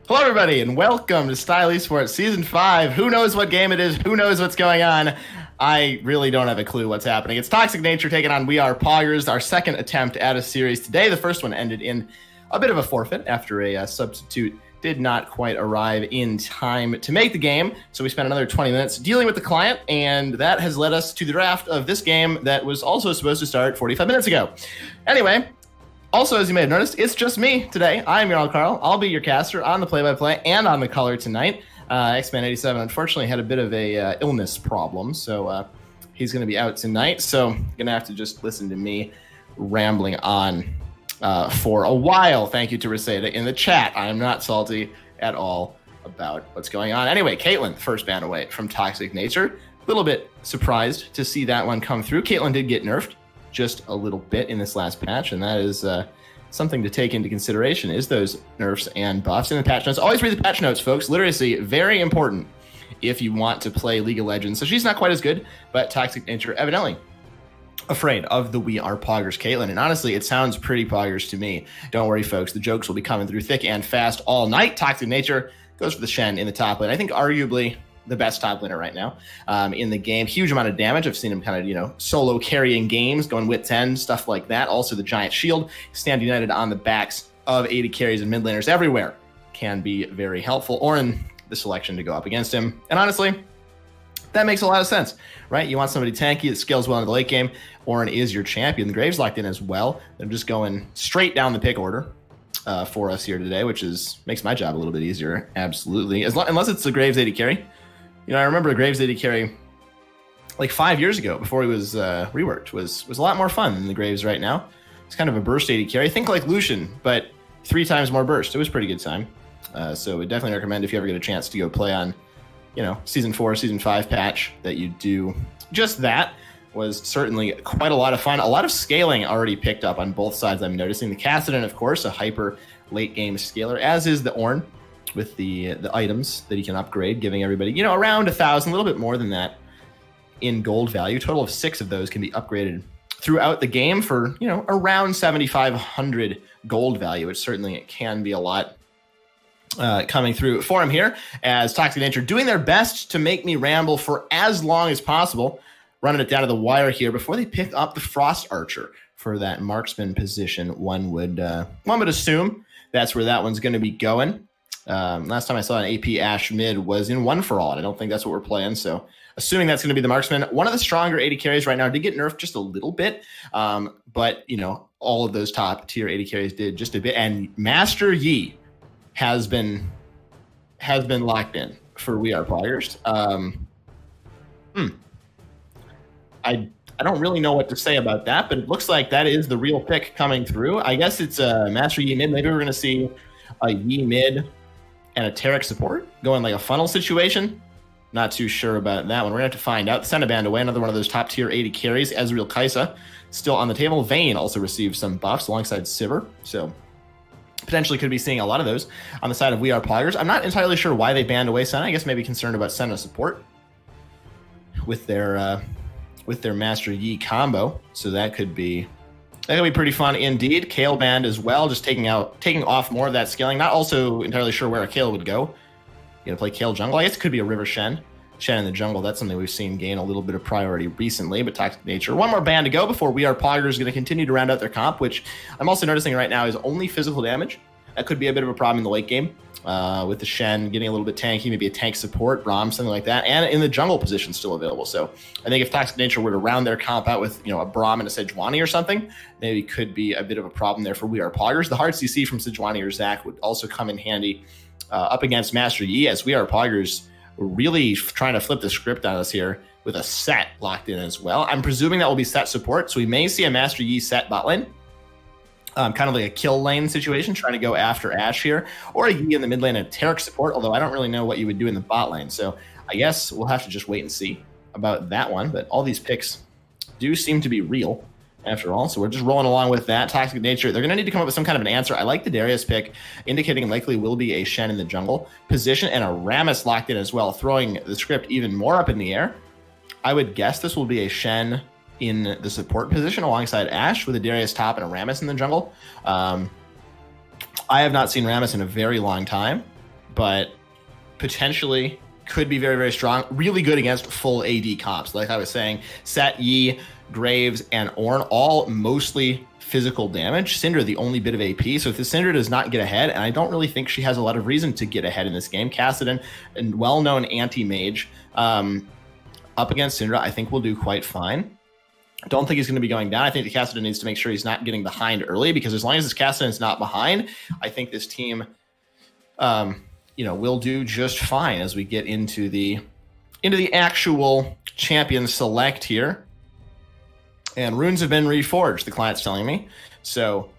Hello, everybody, and welcome to Style Esports Season 5. Who knows what game it is? Who knows what's going on? I really don't have a clue what's happening. It's Toxic Nature taking on We Are Poggers, our second attempt at a series today. The first one ended in a bit of a forfeit after a substitute did not quite arrive in time to make the game. So we spent another 20 minutes dealing with the client, and that has led us to the draft of this game that was also supposed to start 45 minutes ago. Anyway, also, as you may have noticed, it's just me today. I'm your Carl. I'll be your caster on the play-by-play and on the color tonight. X-Man87 unfortunately had a bit of a illness problem, so he's going to be out tonight. So you're going to have to just listen to me rambling on for a while. Thank you to Reseda in the chat. I am not salty at all about what's going on. Anyway, Caitlyn, first ban away from Toxic Nature. A little bit surprised to see that one come through. Caitlyn did get nerfed just a little bit in this last patch, and that is something to take into consideration, is those nerfs and buffs in the patch notes. Always read the patch notes, folks. Literacy, very important if you want to play League of Legends. So she's not quite as good, but Toxic Nature evidently afraid of the We Are Poggers Caitlyn, and honestly, it sounds pretty Poggers to me. Don't worry, folks. The jokes will be coming through thick and fast all night. Toxic Nature goes for the Shen in the top lane. I think arguably the best top laner right now in the game. Huge amount of damage. I've seen him kind of, solo carrying games, going with 10, stuff like that. Also, the giant shield, stand united on the backs of 80 carries and mid laners everywhere can be very helpful. Or in the selection to go up against him. And honestly, that makes a lot of sense, right? You want somebody tanky that scales well in the late game. Orin is your champion. The Graves locked in as well. They're just going straight down the pick order for us here today, which makes my job a little bit easier. Absolutely. Unless it's the Graves 80 carry. I remember Graves 80 carry like 5 years ago before he was reworked was a lot more fun than the Graves right now. It's kind of a burst 80 carry. Think like Lucian, but 3 times more burst. It was a pretty good time. So I would definitely recommend if you ever get a chance to go play on, Season 4, Season 5 patch that you do just that. Was certainly quite a lot of fun. A lot of scaling already picked up on both sides, I'm noticing. The Kassadin, of course, a hyper late game scaler, as is the Ornn, with the items that he can upgrade, giving everybody, around 1,000, a little bit more than that in gold value. Total of 6 of those can be upgraded throughout the game for, around 7,500 gold value, which certainly it can be a lot coming through for him here, as Toxic Nature doing their best to make me ramble for as long as possible, running it down to the wire here before they pick up the Frost Archer for that marksman position. One would assume that's where that one's going to be going. Last time I saw an AP Ashe mid was in One for All, and I don't think that's what we're playing. So assuming that's going to be the marksman, one of the stronger 80 carries right now did get nerfed just a little bit. But all of those top tier 80 carries did just a bit. And Master Yi has been locked in for We Are Poggers. I don't really know what to say about that, but it looks like that is the real pick coming through. I guess it's a Master Yi mid. Maybe we're going to see a Yi mid and a Taric support going like a funnel situation. Not too sure about that one. We're going to have to find out. Send a band away. Another one of those top tier 80 carries. Ezreal Kai'Sa still on the table. Vayne also received some buffs alongside Sivir. So potentially could be seeing a lot of those on the side of We Are Poggers. I'm not entirely sure why they banned away Senna. I guess maybe concerned about Senna support with their Master Yi combo. So that could be pretty fun indeed. Kayle banned as well, just taking off more of that scaling. Not also entirely sure where a Kayle would go. You gonna play Kayle jungle? I guess it could be a River Shen in the jungle. That's something we've seen gain a little bit of priority recently, but Toxic Nature. One more ban to go before We Are Poggers going to continue to round out their comp, which I'm also noticing right now is only physical damage. That could be a bit of a problem in the late game. With the Shen getting a little bit tanky, maybe a tank support, Braum, something like that, and in the jungle position still available. So I think if Toxic Nature were to round their comp out with a Braum and a Sejuani or something, maybe could be a bit of a problem there for We Are Poggers. The hard CC from Sejuani or Zac would also come in handy up against Master Yi, as We Are Poggers really trying to flip the script on us here with a set locked in as well. I'm presuming that will be set support, so we may see a Master Yi set bot lane. Kind of like a kill lane situation, trying to go after Ashe here, or a Yi in the mid lane and Taric support, although I don't really know what you would do in the bot lane. So I guess we'll have to just wait and see about that one. But all these picks do seem to be real after all. So we're just rolling along with that. Toxic Nature, they're going to need to come up with some kind of an answer. I like the Darius pick, indicating likely will be a Shen in the jungle position and a Rammus locked in as well, throwing the script even more up in the air. I would guess this will be a Shen in the support position alongside Ashe with a Darius top and a Rammus in the jungle. I have not seen Rammus in a very long time. but potentially could be very, very strong. Really good against full AD comps. Like I was saying, Set, Yi, Graves, and Ornn, all mostly physical damage. Syndra, the only bit of AP. So if the Syndra does not get ahead, and I don't really think she has a lot of reason to get ahead in this game, Kassadin, a well-known anti-mage, up against Syndra, I think will do quite fine. Don't think he's going to be going down. I think the Kassadin needs to make sure he's not getting behind early, because as long as this Kassadin is not behind, I think this team will do just fine as we get into the actual champion select here. And runes have been reforged, the client's telling me. So,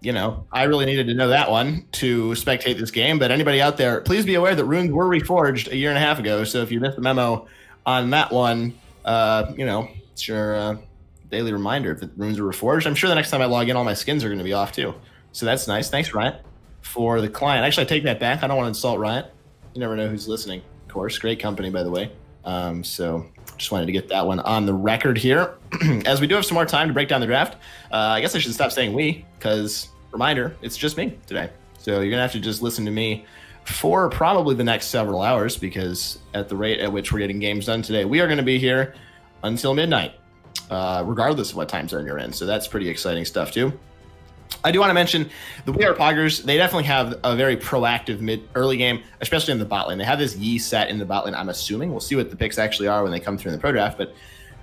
I really needed to know that one to spectate this game. But anybody out there, please be aware that runes were reforged a year and a half ago. So if you missed the memo on that one, it's your daily reminder that runes are reforged. I'm sure the next time I log in, all my skins are going to be off too. So that's nice. Thanks, Riot, for the client. Actually, I take that back. I don't want to insult Riot. You never know who's listening, of course. Great company, by the way. So just wanted to get that one on the record here. As we do have some more time to break down the draft, I guess I should stop saying we, because, reminder, it's just me today. So you're going to have to just listen to me for probably the next several hours, because at the rate at which we're getting games done today, we are going to be here until midnight, regardless of what time zone you're in. So that's pretty exciting stuff, too. I do want to mention the We Are Poggers. They definitely have a very proactive early game, especially in the bot lane. They have this Yi set in the bot lane, I'm assuming. We'll see what the picks actually are when they come through in the pro draft, but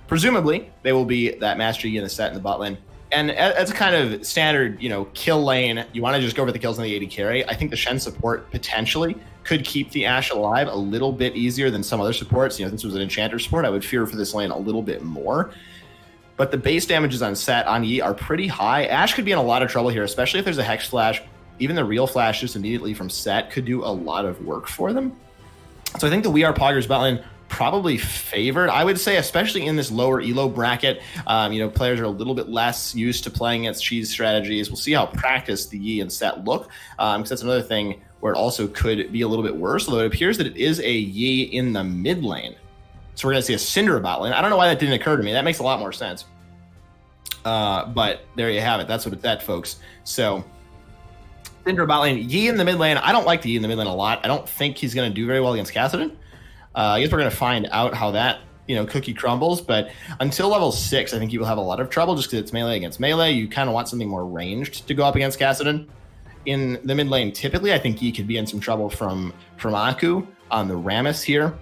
presumably they will be that Master Yi in the set in the bot lane. And as a kind of standard, kill lane, you want to just go for the kills on the AD carry. I think the Shen support potentially could keep the Ashe alive a little bit easier than some other supports. This was an Enchanter support. I would fear for this lane a little bit more. But the base damages on Set, on Yi, are pretty high. Ashe could be in a lot of trouble here, especially if there's a Hex Flash. Even the real Flash just immediately from Set could do a lot of work for them. So I think the We Are Poggers bot lane probably favored, I would say, especially in this lower elo bracket. Players are a little bit less used to playing against cheese strategies. We'll see how practiced the Yi and Set look, because that's another thing where it also could be a little bit worse, although it appears that it is a Yi in the mid lane. So we're going to see a Syndra bot lane. I don't know why that didn't occur to me. That makes a lot more sense. But there you have it. That's what it's at, folks. So Syndra bot lane, Yi in the mid lane. I don't like the Yi in the mid lane a lot. I don't think he's going to do very well against Kassadin. I guess we're going to find out how that, cookie crumbles. But until level 6, I think he will have a lot of trouble just because it's melee against melee. You kind of want something more ranged to go up against Kassadin. In the mid lane, typically, I think Yi could be in some trouble from Aku on the Rammus here.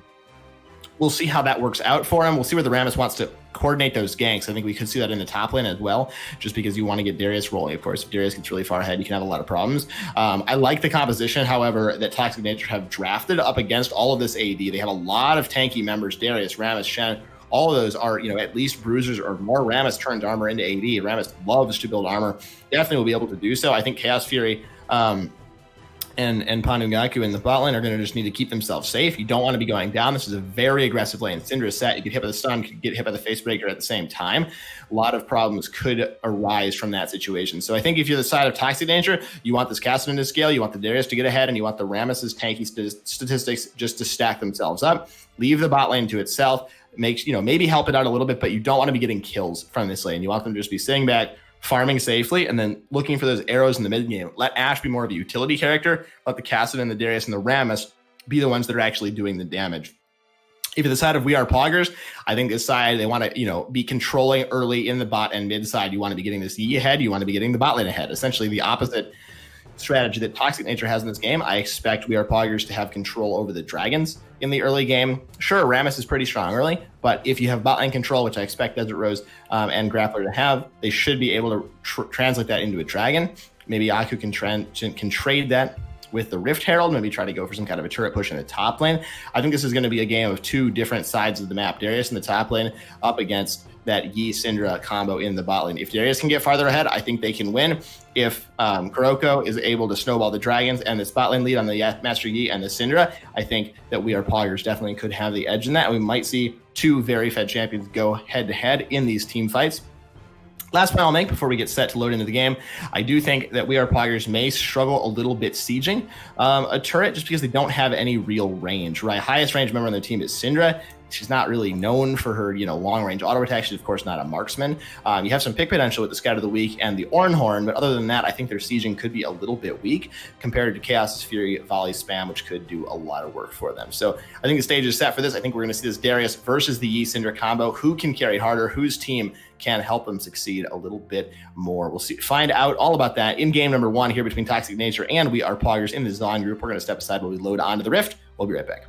We'll see how that works out for him. We'll see where the Rammus wants to coordinate those ganks. I think we could see that in the top lane as well, just because you want to get Darius rolling. Of course, if Darius gets really far ahead, you can have a lot of problems. I like the composition, however, that Toxic Nature have drafted up against all of this AD. They have a lot of tanky members, Darius, Rammus, Shen. All of those are, at least bruisers or more. Rammus turns armor into AD. Rammus loves to build armor. Definitely will be able to do so. I think Chaos Fury and Panungaku in the bot lane are going to just need to keep themselves safe. You don't want to be going down. This is a very aggressive lane. Syndra is set. You get hit by the stun, you could get hit by the face breaker at the same time. A lot of problems could arise from that situation. So I think if you're the side of Toxic Danger, you want this Kassadin to scale, you want the Darius to get ahead, and you want the Rammus's tanky statistics just to stack themselves up. Leave the bot lane to itself. Maybe help it out a little bit, but you don't want to be getting kills from this lane. You want them to just be sitting back, farming safely, and then looking for those arrows in the mid game. Let Ashe be more of a utility character. Let the Kassadin, the Darius, and the Rammus be the ones that are actually doing the damage. If you're the side of We Are Poggers, I think this side, they want to, be controlling early in the bot and mid side. You want to be getting this Yi ahead. You want to be getting the bot lane ahead. Essentially the opposite strategy that Toxic Nature has in this game. I expect We Are Poggers to have control over the dragons in the early game. Sure, Rammus is pretty strong early, but if you have bot lane control, which I expect Desert Rose and Grappler to have, they should be able to translate that into a dragon. Maybe Aku can trade that with the Rift Herald, maybe try to go for some kind of a turret push in the top lane. I think this is going to be a game of two different sides of the map. Darius in the top lane up against that Yi Syndra combo in the bot lane. If Darius can get farther ahead, I think they can win. If Kuroko is able to snowball the dragons and the bot lane lead on the Master Yi and the Syndra, I think that We Are Poggers definitely could have the edge in that. And we might see two very fed champions go head to head in these team fights. Last point I'll make before we get set to load into the game, I do think that We Are Poggers may struggle a little bit sieging a turret just because they don't have any real range, right? Highest range member on their team is Syndra. she's not really known for her, long range auto attack. She's of course not a marksman. You have some pick potential with the Scout of the Week and the Ornhorn, but other than that, I think their sieging could be a little bit weak compared to Chaos's Fury volley spam, which could do a lot of work for them. So I think the stage is set for this. I think we're going to see this Darius versus the Yi Syndra combo. Who can carry harder? Whose team can help them succeed a little bit more? We'll find out all about that in game number 1 here between Toxic Nature and We Are Poggers in the Zon group. We're going to step aside while we load onto the Rift. We'll be right back.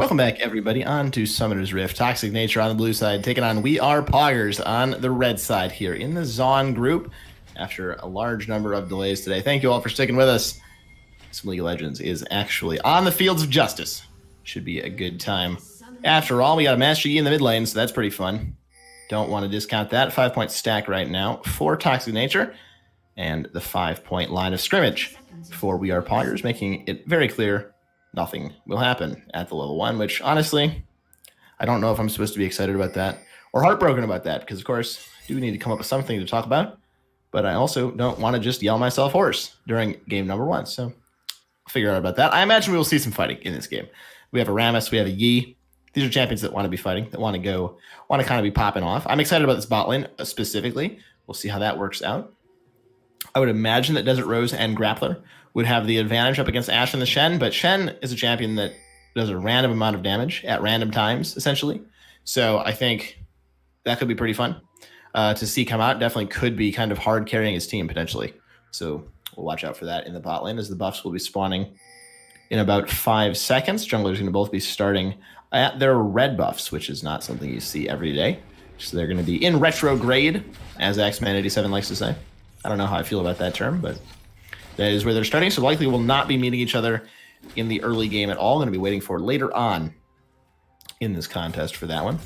Welcome back, everybody, on to Summoner's Rift. Toxic Nature on the blue side, taking on We Are Poggers on the red side here in the Zon group after a large number of delays today. Thank you all for sticking with us. Some League of Legends is actually on the fields of justice. Should be a good time. After all, we got a Master Yi in the mid lane, so that's pretty fun. Don't want to discount that. 5-point stack right now for Toxic Nature. and the 5-point line of scrimmage for We Are Poggers, making it very clear nothing will happen at the level 1, which honestly, I don't know if I'm supposed to be excited about that or heartbroken about that, because of course, I do need to come up with something to talk about, but I also don't want to just yell myself hoarse during game number 1, so I'll figure out about that. I imagine we will see some fighting in this game. We have a Rammus, we have a Yi. These are champions that want to be fighting, that want to kind of be popping off. I'm excited about this bot lane specifically. We'll see how that works out. I would imagine that Desert Rose and Grappler would have the advantage up against Ashe and the Shen, but Shen is a champion that does a random amount of damage at random times, essentially. So I think that could be pretty fun to see come out. Definitely could be kind of hard carrying his team, potentially. So we'll watch out for that in the bot lane, as the buffs will be spawning in about 5 seconds. Junglers are going to both be starting at their red buffs, which is not something you see every day. So they're going to be in retrograde, as Axeman87 likes to say. I don't know how I feel about that term, but that is where they're starting. So likely will not be meeting each other in the early game at all. Going to be waiting for later on in this contest for that one.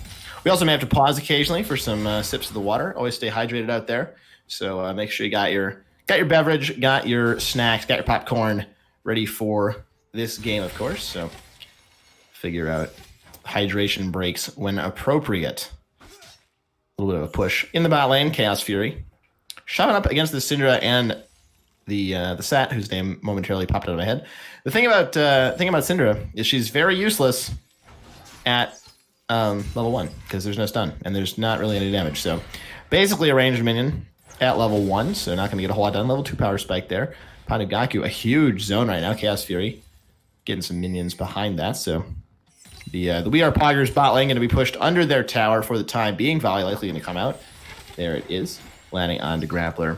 We also may have to pause occasionally for some sips of the water. Always stay hydrated out there. So make sure you got your beverage, got your snacks, got your popcorn ready for this game, of course. So figure out hydration breaks when appropriate. A little bit of a push in the bot lane. Chaos Fury shoving up against the Syndra and the Sat, whose name momentarily popped out of my head. The thing about Syndra is she's very useless at level 1 because there's no stun and there's not really any damage. So basically a ranged minion at level 1, so not going to get a whole lot done. Level 2 power spike there. Panagaku, a huge zone right now. Chaos Fury getting some minions behind that. So the We Are Poggers bot lane going to be pushed under their tower for the time being. Volley likely going to come out. There it is, landing onto Grappler.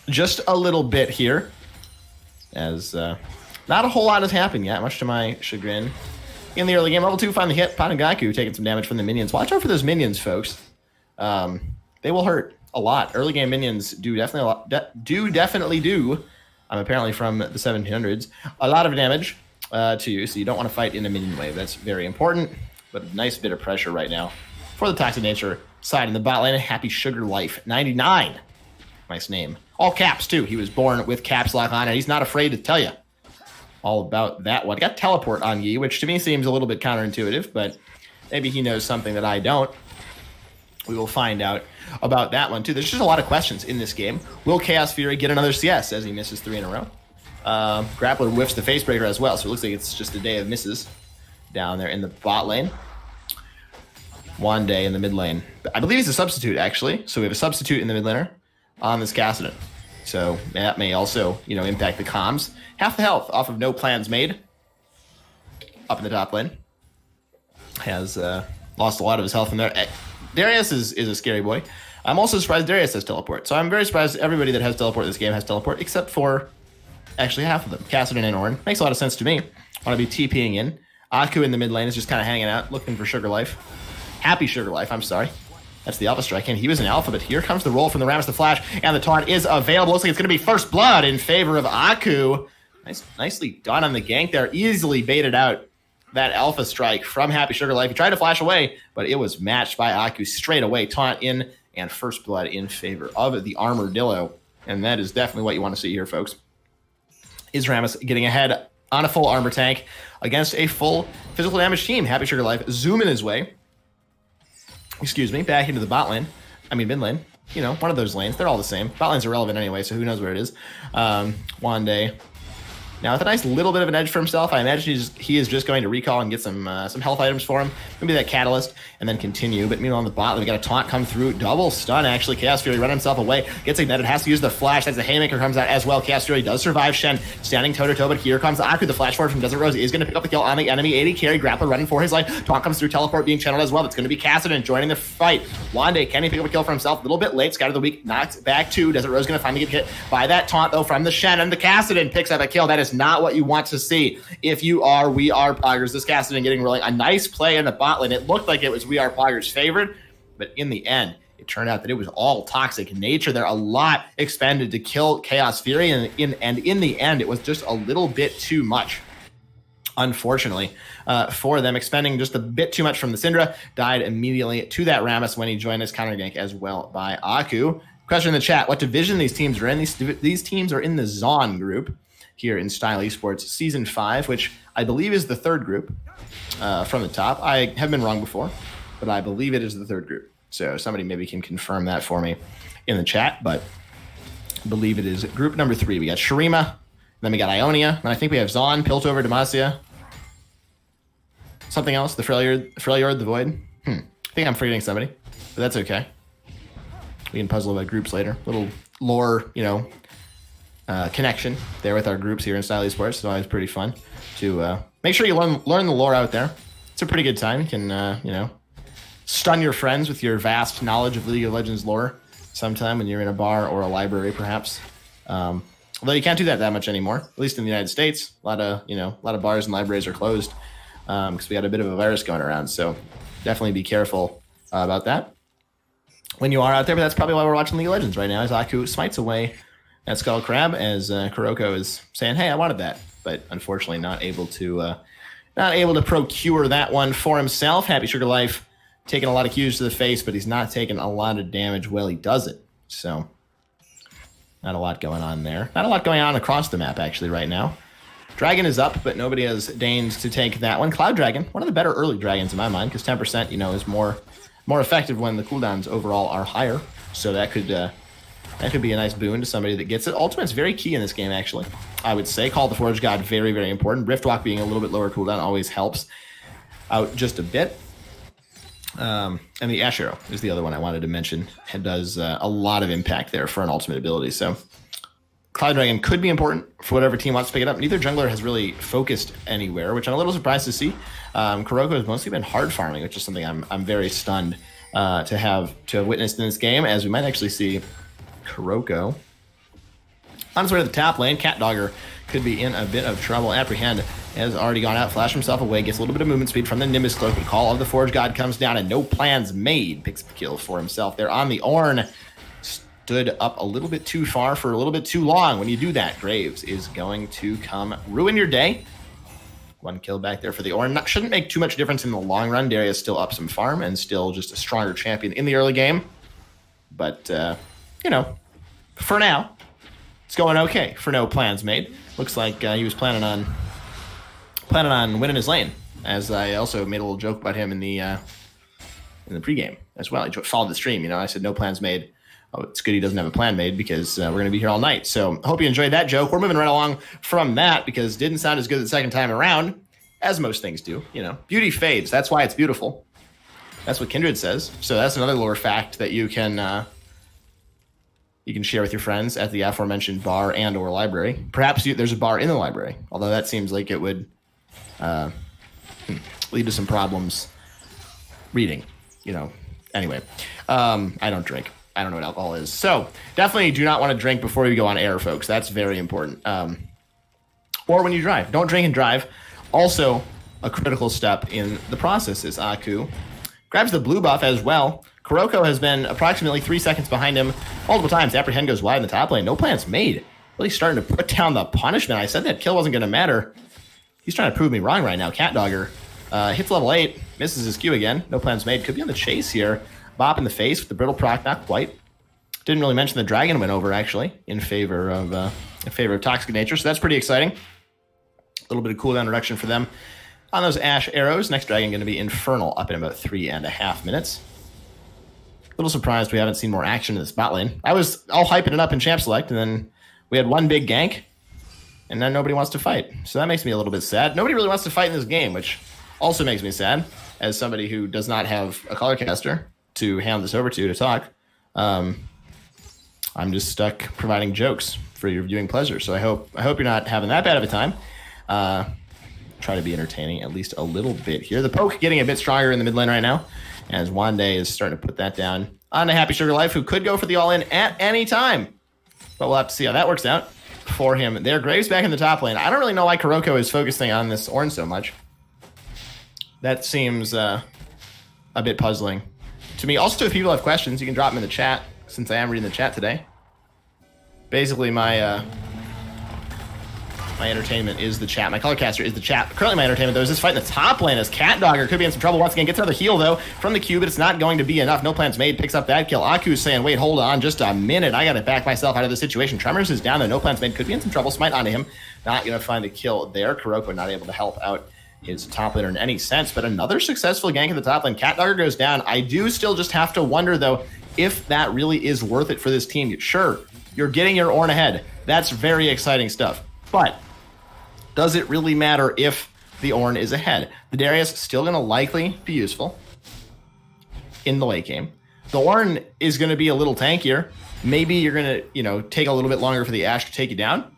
Just a little bit here, as not a whole lot has happened yet, much to my chagrin. In the early game, level 2 finally hit. Panagaku taking some damage from the minions. Watch out for those minions, folks. They will hurt a lot. Early game minions do definitely do. I'm apparently from the 1700s. A lot of damage to you, so you don't want to fight in a minion wave. That's very important, but a nice bit of pressure right now for the Toxic Nature side in the bot lane. Happy Sugar Life 99. Nice name. All caps, too. He was born with caps lock on, and he's not afraid to tell you all about that one. Got teleport on Yi, which to me seems a little bit counterintuitive, but maybe he knows something that I don't. We will find out about that one, too. There's just a lot of questions in this game. Will Chaos Fury get another CS as he misses 3 in a row? Grappler whiffs the Facebreaker as well, so it looks like it's just a day of misses down there in the bot lane. Wande in the mid lane. I believe he's a substitute, actually. So we have a substitute in the mid laner on this Kassadin. So that may also, impact the comms. Half the health off of no plans made. Up in the top lane. Has lost a lot of his health in there. Darius is a scary boy. I'm also surprised Darius has teleport. So I'm very surprised everybody that has teleport in this game has teleport, except for actually half of them. Kassadin and Ornn. Makes a lot of sense to me. Want to be TPing in. Aku in the mid lane is just kind of hanging out, looking for Sugar Life. Happy Sugar Life, I'm sorry. That's the Alpha Strike, and he was an Alpha, but here comes the roll from the Rammus the Flash, and the taunt is available. Looks like it's going to be first blood in favor of Aku. Nicely done on the gank there. Easily baited out that Alpha Strike from Happy Sugar Life. He tried to flash away, but it was matched by Aku straight away. Taunt in, and first blood in favor of the Armadillo. And that is definitely what you want to see here, folks. Is Rammus getting ahead on a full armor tank against a full physical damage team. Happy Sugar Life zooming his way. Excuse me, back into the bot lane. I mean, mid lane. One of those lanes. They're all the same. Bot lane's irrelevant anyway, so who knows where it is. Wande. Now, with a nice little bit of an edge for himself, I imagine he is just going to recall and get some health items for him. Maybe that Catalyst, and then continue. But meanwhile, on the bot, we got a taunt come through. Double stun, actually. Chaos Fury running himself away. Gets ignited, has to use the flash. As the Haymaker comes out as well. Chaos Fury does survive Shen, standing toe-to-toe, but here comes Aku. The flash forward from Desert Rose is going to pick up the kill on the enemy. 80 carry, Grappler running for his life. Taunt comes through, teleport being channeled as well. It's going to be Kassadin joining the fight. Wande, can he pick up a kill for himself? A little bit late. Scout of the week, knocked back to Desert Rose, going to finally get hit by that taunt, though, from the Shen, and the Kassadin picks up a kill. That is not what you want to see if you are We Are Poggers. This Kassadin getting rolling. A nice play in the bot lane. It looked like it was We Are Poggers' favorite, but in the end, it turned out that it was all Toxic Nature there. A lot expended to kill Chaos Fury, and in the end, it was just a little bit too much, unfortunately, for them. Expending just a bit too much from the Syndra. Died immediately to that Rammus when he joined his counter gank as well by Aku. Question in the chat: what division these teams are in? These teams are in the Zon group here in Style Esports Season 5, which I believe is the third group from the top. I have been wrong before, but I believe it is the third group. So somebody maybe can confirm that for me in the chat, but I believe it is group number 3. We got Shurima, then we got Ionia, and I think we have Zon, Piltover, Demacia. Something else, the Freljord, the Void. I think I'm forgetting somebody, but that's okay. We can puzzle about groups later. Little lore, connection there with our groups here in Style Esports. It's always pretty fun to make sure you learn the lore out there. It's a pretty good time. You can, stun your friends with your vast knowledge of League of Legends lore sometime when you're in a bar or a library, perhaps. Although you can't do that much anymore, at least in the United States. A lot of bars and libraries are closed because we got a bit of a virus going around. So definitely be careful about that when you are out there. But that's probably why we're watching League of Legends right now, as Aku smites away at Skull Crab, as Kuroko is saying, "Hey, I wanted that," but unfortunately not able to procure that one for himself. Happy Sugar Life taking a lot of cues to the face, but he's not taking a lot of damage while he does it. So not a lot going on there. Not a lot going on across the map, actually, right now. Dragon is up, but nobody has deigned to take that one. Cloud Dragon, one of the better early dragons in my mind, because 10%, is more effective when the cooldowns overall are higher. So that could be a nice boon to somebody that gets it. Ultimate's very key in this game, actually. I would say Call of the Forge God, very, very important. Riftwalk being a little bit lower cooldown always helps out just a bit. And the Ash Arrow is the other one I wanted to mention. It does a lot of impact there for an ultimate ability. So Cloud Dragon could be important for whatever team wants to pick it up. Neither jungler has really focused anywhere, which I'm a little surprised to see. Kuroko has mostly been hard farming, which is something I'm very stunned to have witnessed in this game, as we might actually see Kuroko on his way to the top lane. CatDogger could be in a bit of trouble. Apprehend has already gone out, flashed himself away, gets a little bit of movement speed from the Nimbus Cloak, but Call of the Forge God comes down and no plans made. Picks the kill for himself there on the Ornn. Stood up a little bit too far for a little bit too long. When you do that, Graves is going to come ruin your day. One kill back there for the Ornn. Shouldn't make too much difference in the long run. Darius still up some farm and still just a stronger champion in the early game. But, for now, it's going okay for no plans made. Looks like he was planning on winning his lane, as I also made a little joke about him in the pregame as well. He followed the stream. I said no plans made. Oh, it's good he doesn't have a plan made, because we're going to be here all night. So I hope you enjoyed that joke. We're moving right along from that, because it didn't sound as good the second time around, as most things do. Beauty fades. That's why it's beautiful. That's what Kindred says. So that's another lore fact that you can share with your friends at the aforementioned bar and or library. Perhaps there's a bar in the library, although that seems like it would lead to some problems reading. Anyway, I don't drink. I don't know what alcohol is. So definitely do not want to drink before you go on air, folks. That's very important. Or when you drive. Don't drink and drive. Also, a critical step in the process is Aku grabs the blue buff as well. Kuroko has been approximately 3 seconds behind him multiple times. Apprehend goes wide in the top lane. No plans made. Really starting to put down the punishment. I said that kill wasn't going to matter. He's trying to prove me wrong right now. CatDogger hits level 8. Misses his Q again. No plans made. Could be on the chase here. Bop in the face with the brittle proc, not quite. Didn't really mention the dragon went over, actually, in favor of Toxic Nature, so that's pretty exciting. A little bit of cooldown reduction for them on those Ash arrows. Next dragon going to be Infernal, up in about 3.5 minutes. A little surprised we haven't seen more action in the bot lane. I was all hyping it up in Champ Select, and then we had one big gank, and then nobody wants to fight. So that makes me a little bit sad. Nobody really wants to fight in this game, which also makes me sad, as somebody who does not have a color caster to hand this over to talk. I'm just stuck providing jokes for your viewing pleasure. So I hope you're not having that bad of a time. Try to be entertaining at least a little bit here. The poke getting a bit stronger in the mid lane right now, as Wande is starting to put that down on the Happy Sugar Life, who could go for the all-in at any time. But we'll have to see how that works out for him. There, Graves back in the top lane. I don't really know why Kuroko is focusing on this Ornn so much. That seems a bit puzzling to me. Also, if people have questions, you can drop them in the chat, since I am reading the chat today. Basically, my My entertainment is the chat. My color caster is the chat. Currently my entertainment, though, is this fight in the top lane as CatDogger could be in some trouble once again. Gets another heal, though, from the Q, but it's not going to be enough. No plans made. Picks up that kill. Aku's saying, wait, hold on just a minute. I got to back myself out of the situation. Tremors is down there. No plans made. Could be in some trouble. Smite onto him. Not going to find the kill there. Kuroko not able to help out his top laner in any sense, but another successful gank at the top lane. CatDogger goes down. I do still just have to wonder, though, if that really is worth it for this team. Sure, you're getting your Ornn ahead. That's very exciting stuff. But does it really matter if the Ornn is ahead? The Darius still going to likely be useful in the late game. The Ornn is going to be a little tankier. Maybe you're going to, take a little bit longer for the Ashe to take you down.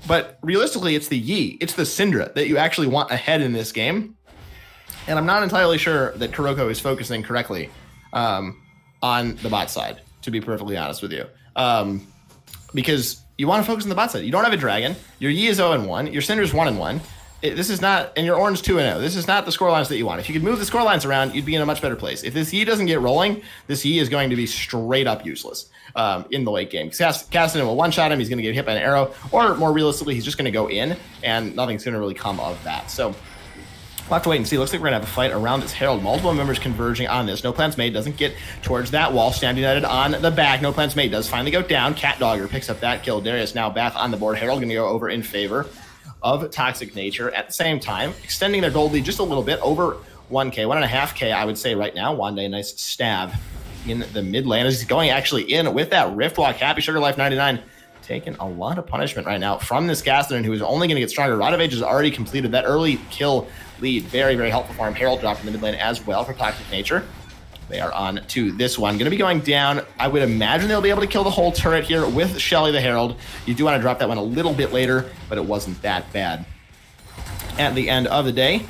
But realistically, it's the Yi, it's the Syndra that you actually want ahead in this game. And I'm not entirely sure that Kuroko is focusing correctly on the bot side, to be perfectly honest with you. Because you want to focus on the bot side. You don't have a dragon. Your Yi is 0-1. Your Syndra's 1-1. This is not, and your Ornn's 2-0. This is not the scorelines that you want. If you could move the scorelines around, you'd be in a much better place. If this Yi doesn't get rolling, this Yi is going to be straight up useless in the late game. Cassidy will one-shot him. He's going to get hit by an arrow, or more realistically, he's just going to go in, and nothing's going to really come of that. So we'll have to wait and see. Looks like we're going to have a fight around this Herald. Multiple members converging on this. No plans made. Doesn't get towards that wall. Stand United on the back. No plans made. Does finally go down. CatDogger picks up that kill. Darius now back on the board. Herald going to go over in favor of Toxic Nature. At the same time, extending their gold lead just a little bit, over 1K, 1.5K, I would say right now. Wande, nice stab in the mid lane as he's going actually in with that Rift Walk. Happy Sugar Life 99 taking a lot of punishment right now from this Gaston, who is only going to get stronger. Rod of Age has already completed that early kill lead. Very, very helpful for him. Herald dropped in the mid lane as well for Toxic Nature. They are on to this one. Going to be going down. I would imagine they'll be able to kill the whole turret here with Shelly the Herald. You do want to drop that one a little bit later, but it wasn't that bad. At the end of the day,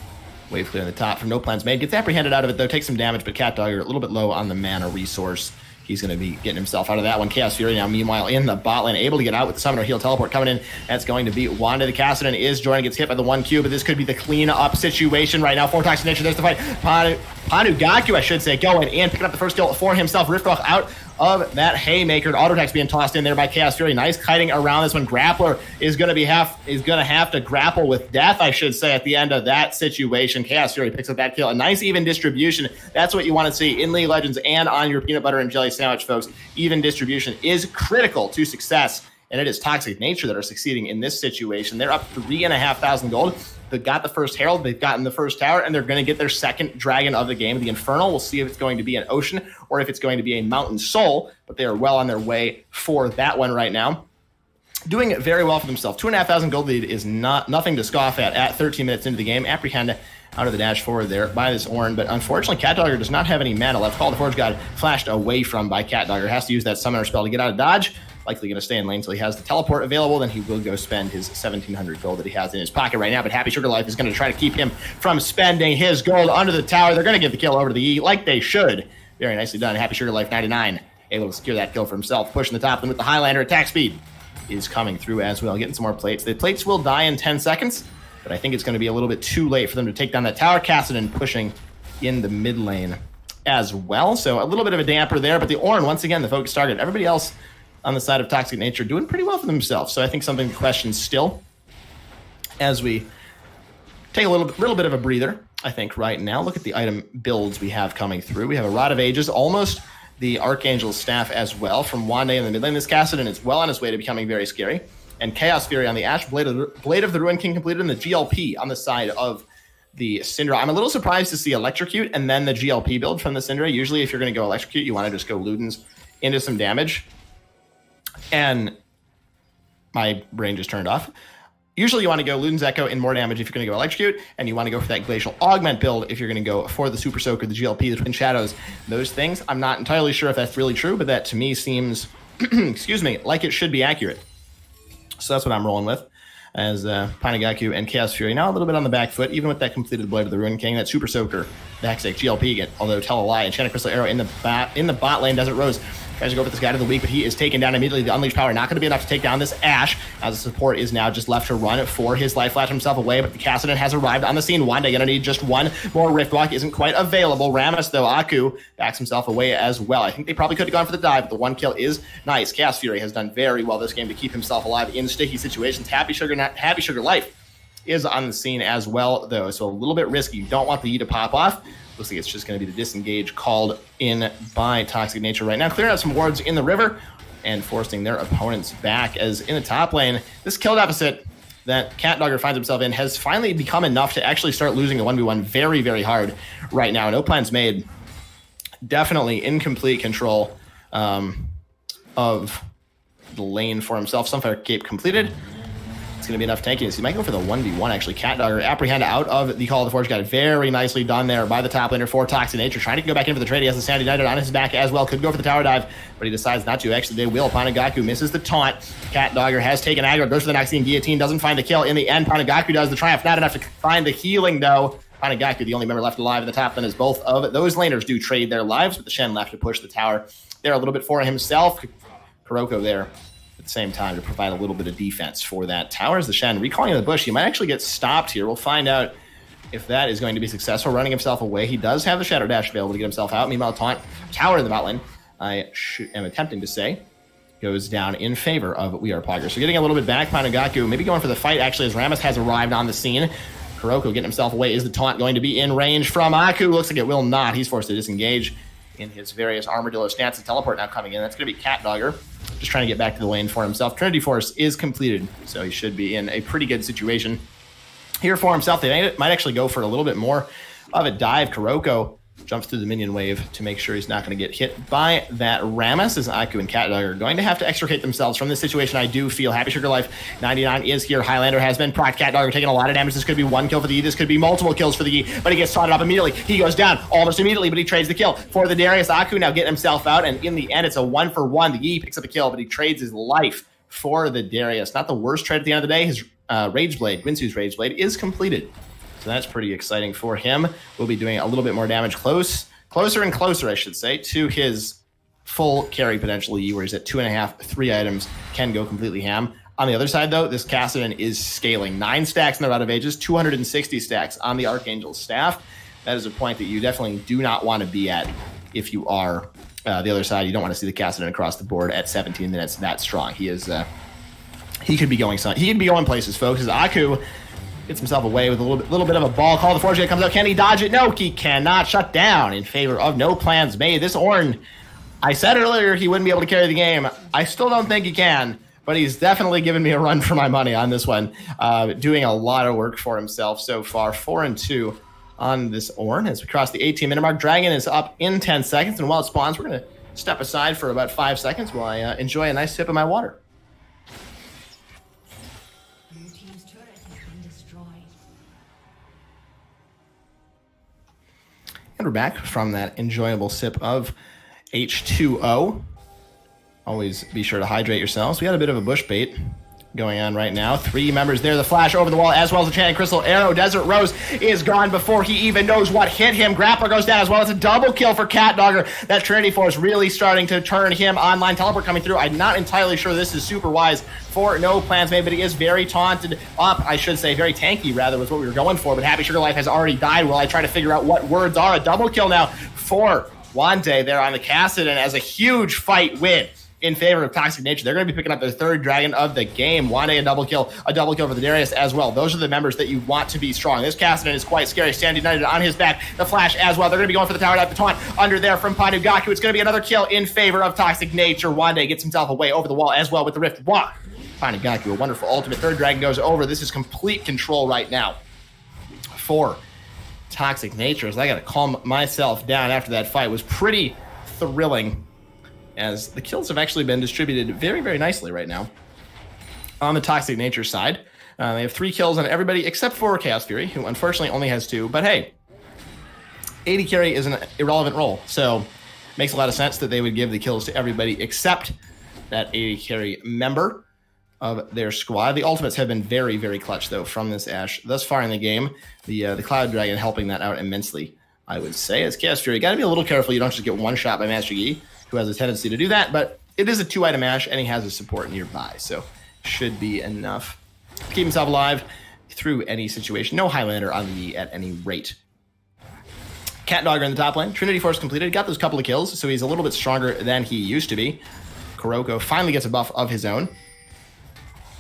wave clear in the top from No Plans Made. Gets apprehended out of it, though. Takes some damage, but CatDogger a little bit low on the mana resource. He's going to be getting himself out of that one. Chaos Fury now, meanwhile, in the bot lane, able to get out with the Summoner Heal Teleport coming in. That's going to be Wanda. The Cassidy is joining, gets hit by the 1Q, but this could be the clean-up situation right now for Toxic Nature. There's the fight. Panugaku, I should say, going in, picking up the first kill for himself. Riftwalk out of that Haymaker. Auto attacks being tossed in there by Chaos Fury. Nice kiting around this one. Grappler is going to have to grapple with death, I should say, at the end of that situation. Chaos Fury picks up that kill. A nice even distribution. That's what you want to see in League of Legends and on your peanut butter and jelly sandwich, folks. Even distribution is critical to success, and it is Toxic Nature that are succeeding in this situation. They're up 3,500 gold. They've got the first Herald, they've gotten the first tower, and they're going to get their second dragon of the game, the Infernal. We'll see if it's going to be an Ocean or if it's going to be a Mountain Soul, but they are well on their way for that one right now. Doing it very well for themselves. 2,500 gold lead is nothing to scoff at 13 minutes into the game. Apprehend out of the dash forward there by this Ornn, but unfortunately CatDogger does not have any mana left. Call the Forge God flashed away from by CatDogger. Has to use that Summoner spell to get out of dodge. Likely going to stay in lane until he has the teleport available. Then he will go spend his 1,700 gold that he has in his pocket right now. But Happy Sugar Life is going to try to keep him from spending his gold under the tower. They're going to give the kill over to the E like they should. Very nicely done. Happy Sugar Life 99 able to secure that kill for himself. Pushing the top, and with the Highlander attack speed is coming through as well. Getting some more plates. The plates will die in 10 seconds, but I think it's going to be a little bit too late for them to take down that tower. Cassidy pushing in the mid lane as well. So a little bit of a damper there, but the Ornn, once again, the focus target. Everybody else on the side of Toxic Nature doing pretty well for themselves. So I think something to question still as we take a little bit of a breather, I think, right now. Look at the item builds we have coming through. We have a Rod of Ages, almost the Archangel's Staff as well from Wande in the mid lane. This Cassidy is well on his way to becoming very scary. And Chaos Fury on the Ashe, Blade of the Ruin King completed, and the GLP on the side of the Syndra. I'm a little surprised to see Electrocute and then the GLP build from the Syndra. Usually if you're going to go Electrocute, you want to just go Ludens into some damage. And my brain just turned off. Usually you want to go Luden's Echo in more damage if you're going to go Electrocute, and you want to go for that Glacial Augment build if you're going to go for the Super Soaker, the GLP, the Twin Shadows, those things. I'm not entirely sure if that's really true, but that to me seems, excuse me, like it should be accurate. So that's what I'm rolling with as Panugaku and Chaos Fury. Now a little bit on the back foot, even with that completed Blade of the Ruin King, that Super Soaker, the Hextech, GLP again, although tell a lie, Enchanted Crystal Arrow in the bot lane. Desert Rose Tries to go for this guy to the weak, but he is taken down immediately. The Unleashed Power not going to be enough to take down this Ashe, as the support is now just left to run for his life flash himself away, but the Kassadin has arrived on the scene. Wande going to need just one more Rift Walk. Isn't quite available. Rammus, though, Aku backs himself away as well. I think they probably could have gone for the dive, but the one kill is nice. Chaos Fury has done very well this game to keep himself alive in sticky situations. Happy Sugar Life is on the scene as well, though, so a little bit risky. You don't want the E to pop off. Looks like it's just going to be the disengage called in by Toxic Nature right now. Clearing out some wards in the river and forcing their opponents back, as in the top lane, this kill deficit that CatDogger finds himself in has finally become enough to actually start losing the 1v1 very, very hard right now. No Plans Made, definitely in complete control of the lane for himself. Sunfire Cape completed. It's going to be enough tankiness. He might go for the 1v1, actually. CatDogger apprehend out of the Call of the Forge. Got it very nicely done there by the top laner for Toxic Nature. Trying to go back in for the trade. He has the Sandy United on his back as well. Could go for the tower dive, but he decides not to. Actually, they will. Panagaku misses the taunt. CatDogger has taken aggro. Goes for the Noxian Guillotine. Doesn't find the kill. In the end, Panagaku does the triumph. Not enough to find the healing, though. Panagaku, the only member left alive in the top lane, as both of those laners do trade their lives, but the Shen left to push the tower there a little bit for himself. Kuroko there at the same time to provide a little bit of defense for that tower. As the Shen recalling the bush, he might actually get stopped here. We'll find out if that is going to be successful. Running himself away. He does have the Shadow Dash available to get himself out. Meanwhile, taunt tower in the bot lane, I am attempting to say, goes down in favor of We Are Poggers. So getting a little bit back, Panagaku maybe going for the fight, actually, as Rammus has arrived on the scene. Kuroko getting himself away. Is the taunt going to be in range from Aku? Looks like it will not. He's forced to disengage in his various armadillo stances. Teleport now coming in. That's going to be CatDogger, just trying to get back to the lane for himself. Trinity Force is completed, so he should be in a pretty good situation here for himself. They might actually go for a little bit more of a dive. Kuroko jumps through the minion wave to make sure he's not going to get hit by that Rammus, as Aku and CatDogger are going to have to extricate themselves from this situation. I do feel Happy Sugar Life 99 is here. Highlander has been proc. CatDogger taking a lot of damage. This could be one kill for the E. This could be multiple kills for the E, but he gets taunted up immediately. He goes down almost immediately, but he trades the kill for the Darius. Aku now getting himself out, and in the end, it's a 1-for-1. The E picks up a kill, but he trades his life for the Darius. Not the worst trade at the end of the day. His Rage Blade, Winsu's Rage Blade, is completed. So that's pretty exciting for him. We'll be doing a little bit more damage closer and closer, I should say, to his full carry potentially, where he's at 2.5, 3 items, can go completely ham. On the other side, though, this Kassadin is scaling. 9 stacks in the Rout of Ages, 260 stacks on the Archangel's staff. That is a point that you definitely do not want to be at if you are the other side. You don't want to see the Kassadin across the board at 17 minutes that strong. He is he could be going places, folks. As Aku gets himself away with a little bit of a ball. Call the Forge comes out. Can he dodge it? No, he cannot. Shut down in favor of No Plans Made. This Ornn, I said earlier he wouldn't be able to carry the game. I still don't think he can, but he's definitely given me a run for my money on this one. Doing a lot of work for himself so far. 4-2 on this Ornn as we cross the 18-minute mark. Dragon is up in 10 seconds, and while it spawns, we're going to step aside for about 5 seconds while I enjoy a nice sip of my water. And we're back from that enjoyable sip of H2O. Always be sure to hydrate yourselves. We got a bit of a bush bait going on right now. 3 members there. The flash over the wall, as well as the Chanting Crystal Arrow. Desert Rose is gone before he even knows what hit him. Grappler goes down as well. It's a double kill for CatDogger. That Trinity Force really starting to turn him online. Teleport coming through. I'm not entirely sure this is super wise for No Plans Made, but he is very taunted up. I should say very tanky, rather, was what we were going for. But Happy Sugar Life has already died while I try to figure out what words are. A double kill now for Wande there on the Kassadin as a huge fight win in favor of Toxic Nature. They're going to be picking up their 3rd dragon of the game. Wande, a double kill for the Darius as well. Those are the members that you want to be strong. This Kassadin is quite scary. Stand United on his back. The flash as well. They're going to be going for the tower dive. The taunt under there from Panagaku. It's going to be another kill in favor of Toxic Nature. Wande gets himself away over the wall as well with the Rift Walk. Panagaku, a wonderful ultimate. 3rd dragon goes over. This is complete control right now for Toxic Nature. As I got to calm myself down after that fight. It was pretty thrilling, as the kills have actually been distributed very, very nicely right now on the Toxic Nature side. They have 3 kills on everybody except for Chaos Fury, who unfortunately only has 2. But hey, AD carry is an irrelevant role, so makes a lot of sense that they would give the kills to everybody except that AD carry member of their squad. The ultimates have been very, very clutch, though, from this Ashe thus far in the game. The Cloud Dragon helping that out immensely, I would say. As Chaos Fury, got to be a little careful you don't just get one shot by Master Yi. who has a tendency to do that, but it is a 2-item Ash, and he has a support nearby, so should be enough to keep himself alive through any situation. No Highlander on the Yi at any rate. Cat Dogger in the top lane. Trinity Force completed. Got those couple of kills, so he's a little bit stronger than he used to be. Kuroko finally gets a buff of his own.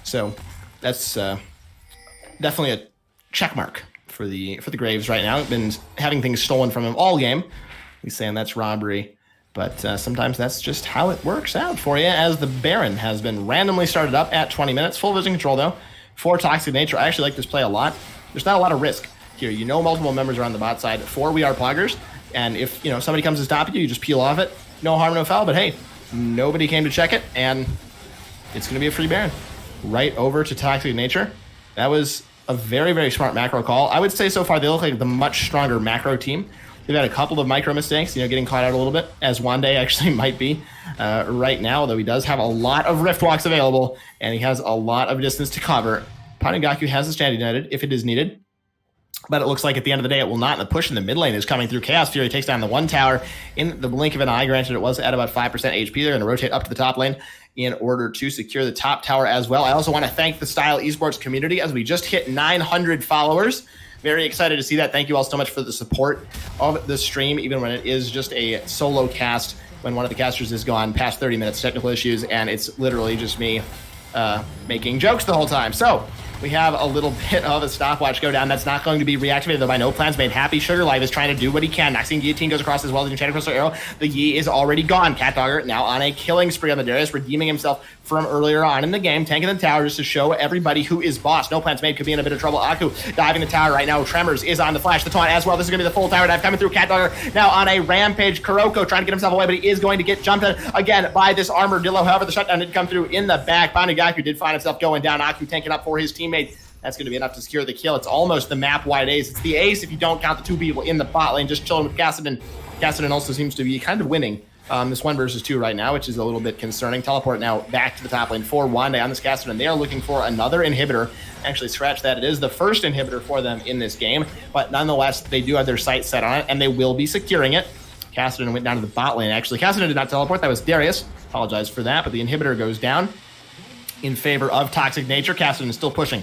So that's definitely a check mark for the Graves right now. Been having things stolen from him all game. He's saying that's robbery. But sometimes that's just how it works out for you, as the Baron has been randomly started up at 20 minutes. Full vision control, though, for Toxic Nature. I actually like this play a lot. There's not a lot of risk here. You know multiple members are on the bot side for We Are Poggers, and if somebody comes to stop you, you just peel off it. No harm, no foul, but hey, nobody came to check it, and it's going to be a free Baron. Right over to Toxic Nature. That was a very, very smart macro call. I would say so far they look like the much stronger macro team. They've had a couple of micro mistakes, getting caught out a little bit, as Wande actually might be right now, although he does have a lot of Rift Walks available, and he has a lot of distance to cover. Panigaku has the stand united if it is needed, but it looks like at the end of the day it will not. The push in the mid lane is coming through. Chaos Fury takes down the one tower in the blink of an eye. Granted, it was at about 5% HP. They're going to rotate up to the top lane in order to secure the top tower as well. I also want to thank the Style Esports community, as we just hit 900 followers. Very excited to see that. Thank you all so much for the support of the stream, even when it is just a solo cast, when one of the casters is gone past 30 minutes, technical issues, and it's literally just me making jokes the whole time. So we have a little bit of a stopwatch go down. That's not going to be reactivated, though, by no plans made. Happy Sugar Life is trying to do what he can. Noxine Guillotine goes across as well as the Enchanted Crystal Arrow. The Yi is already gone. Cat Dogger now on a killing spree on the Darius, redeeming himself from earlier on in the game, tanking the tower just to show everybody who is boss. No plans made, could be in a bit of trouble. Aku diving the tower right now. Tremors is on the flash, the taunt as well. This is going to be the full tower dive coming through. Cat Dogger now on a rampage. Kuroko trying to get himself away, but he is going to get jumped at again by this Armadillo. However, the shutdown did come through in the back. Panigaku did find himself going down. Aku tanking up for his teammate. That's going to be enough to secure the kill. It's almost the map-wide ace. It's the ace if you don't count the two people in the bot lane, just chilling with Kassadin. Kassadin also seems to be kind of winning this 1 versus 2 right now, which is a little bit concerning. Teleport now back to the top lane for Wande on this Kassadin. They are looking for another inhibitor. Actually, scratch that. It is the first inhibitor for them in this game, but nonetheless, they do have their sights set on it, and they will be securing it. Kassadin went down to the bot lane, actually. Kassadin did not teleport. That was Darius. Apologize for that, but the inhibitor goes down in favor of Toxic Nature. Kassadin is still pushing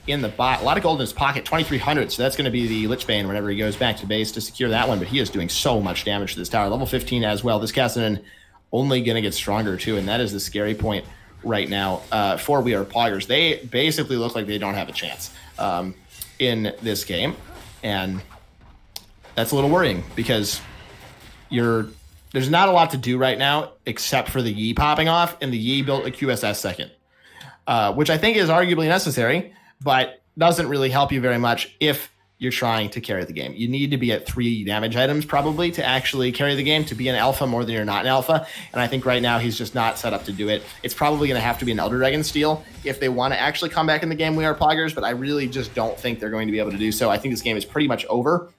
in the bot. A lot of gold in his pocket, 2,300, so that's going to be the Lichbane whenever he goes back to base to secure that one, but he is doing so much damage to this tower. Level 15 as well. This Kassadin only going to get stronger too, and that is the scary point right now for We Are Poggers. They basically look like they don't have a chance in this game, and that's a little worrying because there's not a lot to do right now except for the Yi popping off, and the Yi built a QSS second, which I think is arguably necessary, but doesn't really help you very much if you're trying to carry the game. You need to be at 3 damage items probably to actually carry the game, to be an alpha more than you're not an alpha, and I think right now he's just not set up to do it. It's probably going to have to be an Elder Dragon steal if they want to actually come back in the game We Are Poggers, but I really just don't think they're going to be able to do so. I think this game is pretty much over.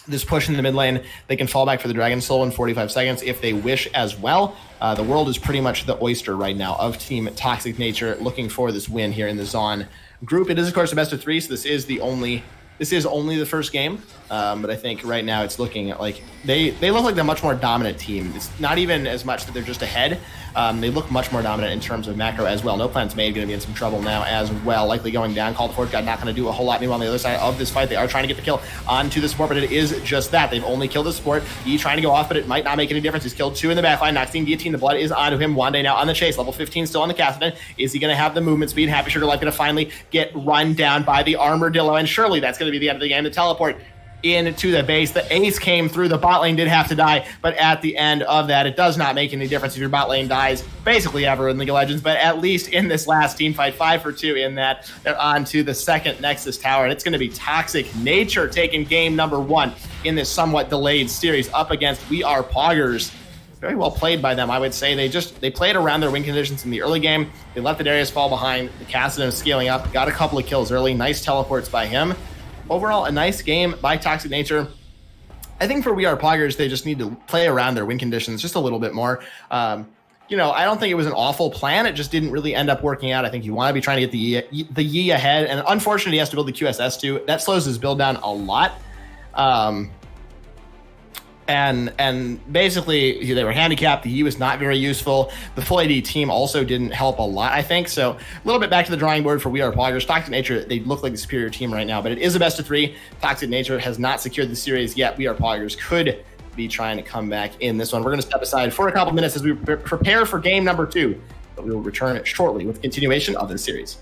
This push in the mid lane, they can fall back for the Dragon Soul in 45 seconds if they wish as well. The world is pretty much the oyster right now of Team Toxic Nature, looking for this win here in the Zon group. It is, of course, a best of 3, so this is only the first game, but I think right now it's looking like they look like they're a much more dominant team. It's not even as much that they're just ahead. They look much more dominant in terms of macro as well. No plans made, going to be in some trouble now as well. Likely going down. Call the Fort God not going to do a whole lot. Meanwhile, on the other side of this fight, they are trying to get the kill onto the support, but it is just that. They've only killed the support. He trying to go off, but it might not make any difference. He's killed 2 in the backline. Noxine Guillotine, the blood is onto him. Wande now on the chase. Level 15 still on the Kassadin. Is he going to have the movement speed? Happy Sugar Life going to finally get run down by the Armadillo, and surely that's going to be the end of the game. The teleport into the base. The ace came through. The bot lane did have to die, but at the end of that, it does not make any difference if your bot lane dies basically ever in League of Legends, but at least in this last team fight, 5 for 2 in that, they're on to the second Nexus Tower, and it's going to be Toxic Nature taking game number 1 in this somewhat delayed series up against We Are Poggers. Very well played by them, I would say. They played around their win conditions in the early game. They let the Darius fall behind. The Kassadin is scaling up, got a couple of kills early. Nice teleports by him. Overall, a nice game by Toxic Nature. I think for We Are Poggers, they just need to play around their win conditions just a little bit more. I don't think it was an awful plan. It just didn't really end up working out. I think you want to be trying to get the Yi ahead, and unfortunately, he has to build the QSS too. That slows his build down a lot. And basically they were handicapped. He was not very useful. The full AD team also didn't help a lot, I think. So a little bit back to the drawing board for We Are Poggers. Toxic Nature, they look like the superior team right now, but it is a best of 3. Toxic Nature has not secured the series yet. We Are Poggers could be trying to come back in this one. We're going to step aside for a couple minutes as we prepare for game number 2, but we will return shortly with continuation of the series.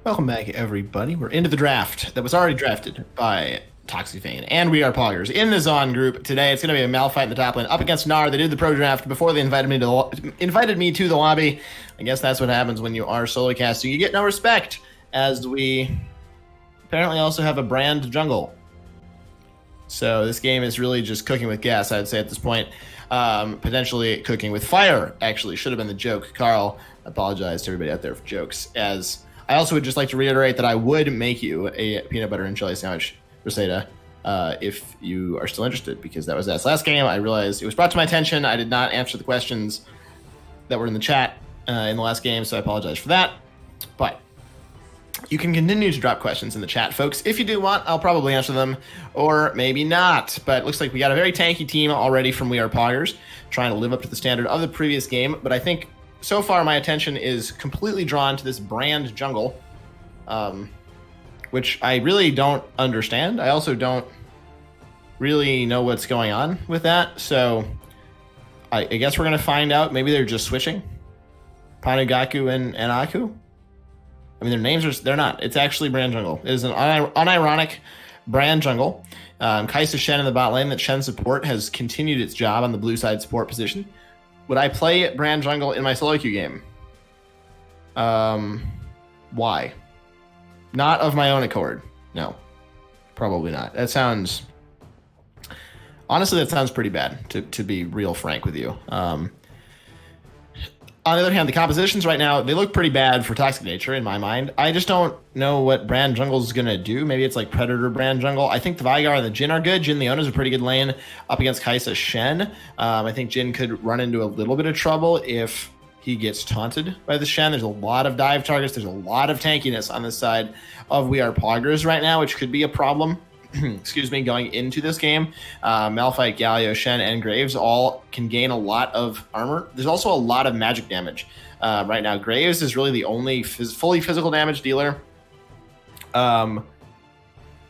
Welcome back, everybody. We're into the draft that was already drafted by Toxic Fane, and we are Poggers in the Zon group. Today, it's going to be a Malphite in the top lane up against Gnar. They did the pro draft before they invited me to the lobby. I guess that's what happens when you are solo casting. You get no respect, as we apparently also have a brand jungle. So this game is really just cooking with gas, I'd say, at this point. Potentially cooking with fire, actually. Should have been the joke. Carl, I apologize to everybody out there for jokes, as I also would just like to reiterate that I would make you a peanut butter and chili sandwich, Rosetta, if you are still interested, because that was that last game. I realized it was brought to my attention. I did not answer the questions that were in the chat in the last game, so I apologize for that. But you can continue to drop questions in the chat, folks. If you do want, I'll probably answer them, or maybe not. But it looks like we got a very tanky team already from We Are Poggers, trying to live up to the standard of the previous game. But I think so far my attention is completely drawn to this brand jungle, which I really don't understand. I also don't really know what's going on with that. So I guess we're going to find out. Maybe they're just switching Panugaku and Aku. I mean, their names they're not. It's actually brand jungle. It is an unironic brand jungle. Kai'Sa Shen in the bot lane. That Shen support has continued its job on the blue side support position. Would I play brand jungle in my solo queue game? Why? Not of my own accord. No, probably not. That sounds, honestly, that sounds pretty bad, to be real frank with you. On the other hand, the compositions right now, they look pretty bad for Toxic Nature in my mind. I just don't know what brand jungle is going to do. Maybe it's like Predator brand jungle. I think the Veigar and the Jhin are good. Jhin Leona is a pretty good lane up against Kai'Sa Shen. I think Jhin could run into a little bit of trouble if he gets taunted by the Shen. There's a lot of dive targets. There's a lot of tankiness on this side of We Are Poggers right now, which could be a problem. Excuse me, going into this game. Malphite, Galio, Shen, and Graves all can gain a lot of armor. There's also a lot of magic damage right now. Graves is really the only fully physical damage dealer. Not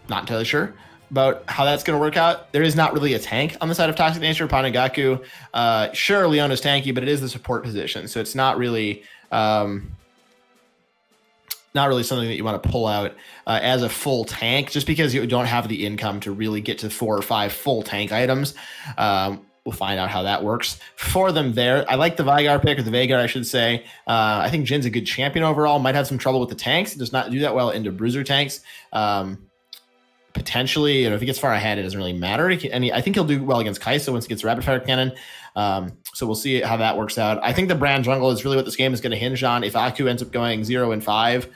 entirely sure about how that's going to work out. There is not really a tank on the side of Toxic Nature. Panugaku, sure, Leona's tanky, but it is the support position, so it's not really something that you want to pull out as a full tank, just because you don't have the income to really get to 4 or 5 full tank items. We'll find out how that works for them there. I like the Veigar pick, or the Veigar, I should say. I think Jin's a good champion overall. Might have some trouble with the tanks. He does not do that well into bruiser tanks. Potentially, if he gets far ahead, it doesn't really matter. I think he'll do well against Kai'Sa once he gets rapid fire cannon. So we'll see how that works out. I think the brand jungle is really what this game is going to hinge on. If Aku ends up going 0-5,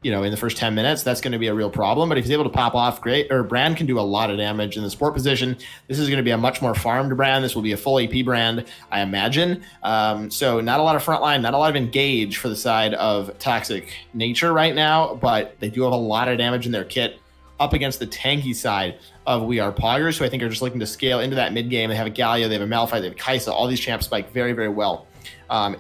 in the first 10 minutes, that's going to be a real problem. But if he's able to pop off, great. Or Brand can do a lot of damage in the support position. This is going to be a much more farmed Brand. This will be a full AP Brand, I imagine. So not a lot of frontline, not a lot of engage for the side of Toxic Nature right now, but they do have a lot of damage in their kit up against the tanky side of We Are Poggers, who I think are just looking to scale into that mid game. They have a Galio, they have a Malphite, they have Kai'Sa. All these champs spike very, very well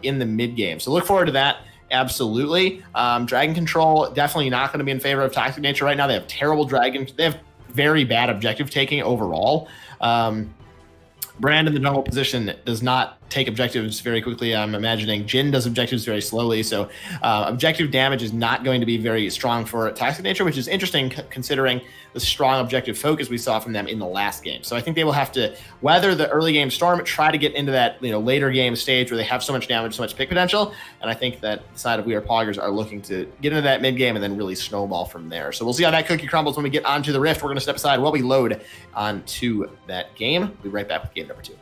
in the mid game. So look forward to that. Absolutely. Dragon control, definitely not going to be in favor of Toxic Nature right now. They have terrible dragon. They have very bad objective taking overall. Brand in the jungle position does not take objectives very quickly. I'm imagining Jhin does objectives very slowly. So objective damage is not going to be very strong for Toxic Nature, which is interesting considering the strong objective focus we saw from them in the last game. So I think they will have to weather the early game storm, try to get into that later game stage where they have so much damage, so much pick potential. And I think that the side of We Are Poggers are looking to get into that mid game and then really snowball from there. So we'll see how that cookie crumbles when we get onto the Rift. We're going to step aside while we load onto that game. We'll be right back with game number 2.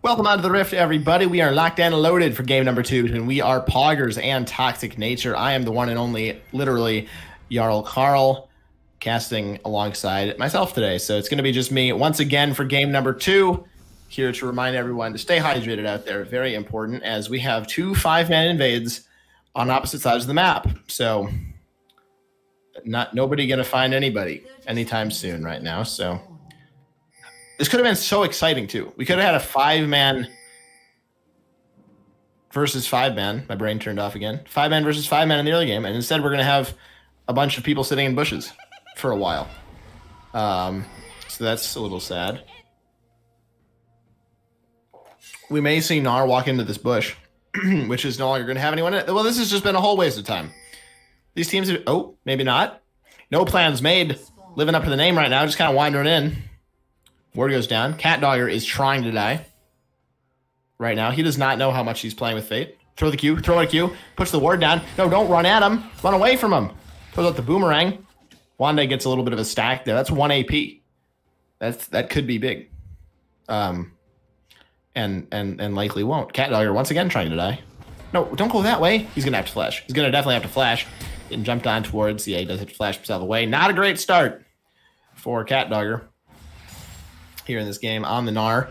Welcome onto the Rift, everybody. We are locked and loaded for game number 2 between We Are Poggers and Toxic Nature. I am the one and only, literally, Jarl Carl, casting alongside myself today. So it's going to be just me once again for game number 2. Here to remind everyone to stay hydrated out there. Very important, as we have 2 5-man invades on opposite sides of the map. So nobody going to find anybody anytime soon right now. So this could have been so exciting, too. We could have had a 5-man versus 5-man. My brain turned off again. 5-man versus 5-man in the early game. And instead, we're going to have a bunch of people sitting in bushes for a while. So that's a little sad. We may see Gnar walk into this bush, which is no longer going to have anyone in it. Well, this has just been a whole waste of time. These teams are... Oh, maybe not. No plans made. Living up to the name right now. Just kind of wandering in. Ward goes down. CatDogger is trying to die right now. He does not know how much he's playing with Fate. Throw the Q. Throw a Q. Puts the ward down. No, don't run at him. Run away from him. Throws out the boomerang. Wande gets a little bit of a stack there. That's 1 AP. That could be big. And likely won't. CatDogger once again trying to die. No, don't go that way. He's going to have to flash. He's going to definitely have to flash. And jumped on towards... Yeah, he does have to flash himself away. Not a great start for CatDogger here in this game on the Gnar.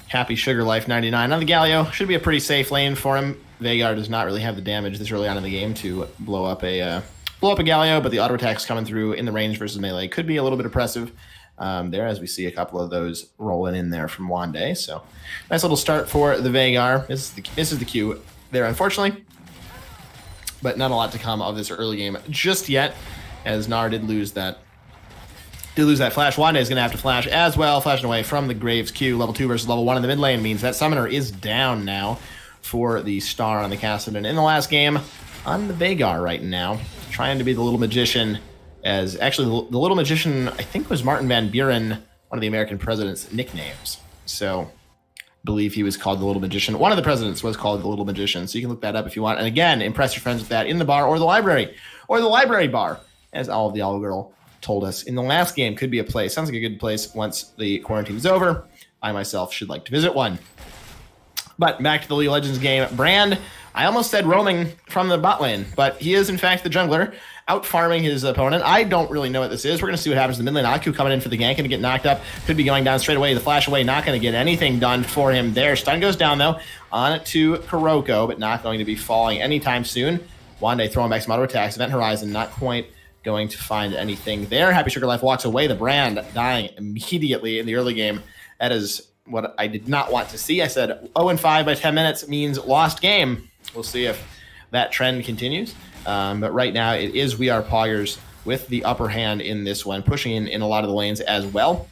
Happy Sugar Life 99 on the Galio. Should be a pretty safe lane for him. Veigar does not really have the damage this early on in the game to blow up a Galio, but the auto attacks coming through in the range versus melee could be a little bit oppressive there, as we see a couple of those rolling in there from Wande. So nice little start for the Veigar. This is the Q there, unfortunately, but not a lot to come of this early game just yet, as Gnar did lose that flash. Wande is going to have to flash as well, flashing away from the Graves Q. Level 2 versus level 1 in the mid lane means that Summoner is down now for the Star on the Cassidy. In the last game on the Veigar right now, trying to be the Little Magician, as actually the Little Magician, I think, was Martin Van Buren, one of the American president's nicknames. So I believe he was called the Little Magician. One of the presidents was called the Little Magician, so you can look that up if you want. And again, impress your friends with that in the bar or the library bar, as all of the Owl Girl told us in the last game could be a place. Sounds like a good place once the quarantine is over. I myself should like to visit one. But back to the League of Legends game. Brand, I almost said roaming from the bot lane, but he is in fact the jungler, out farming his opponent. I don't really know what this is. We're going to see what happens in the mid lane. Aku coming in for the gank, going to get knocked up. Could be going down straight away. The flash away, not going to get anything done for him there. Stun goes down though, on to Kuroko, but not going to be falling anytime soon. Wande throwing back some auto attacks. Event Horizon not quite going to find anything there. Happy Sugar Life walks away. The Brand dying immediately in the early game. That is what I did not want to see. I said 0-5 by 10 minutes means lost game. We'll see if that trend continues. But right now it is We Are Poggers with the upper hand in this one, pushing in a lot of the lanes as well.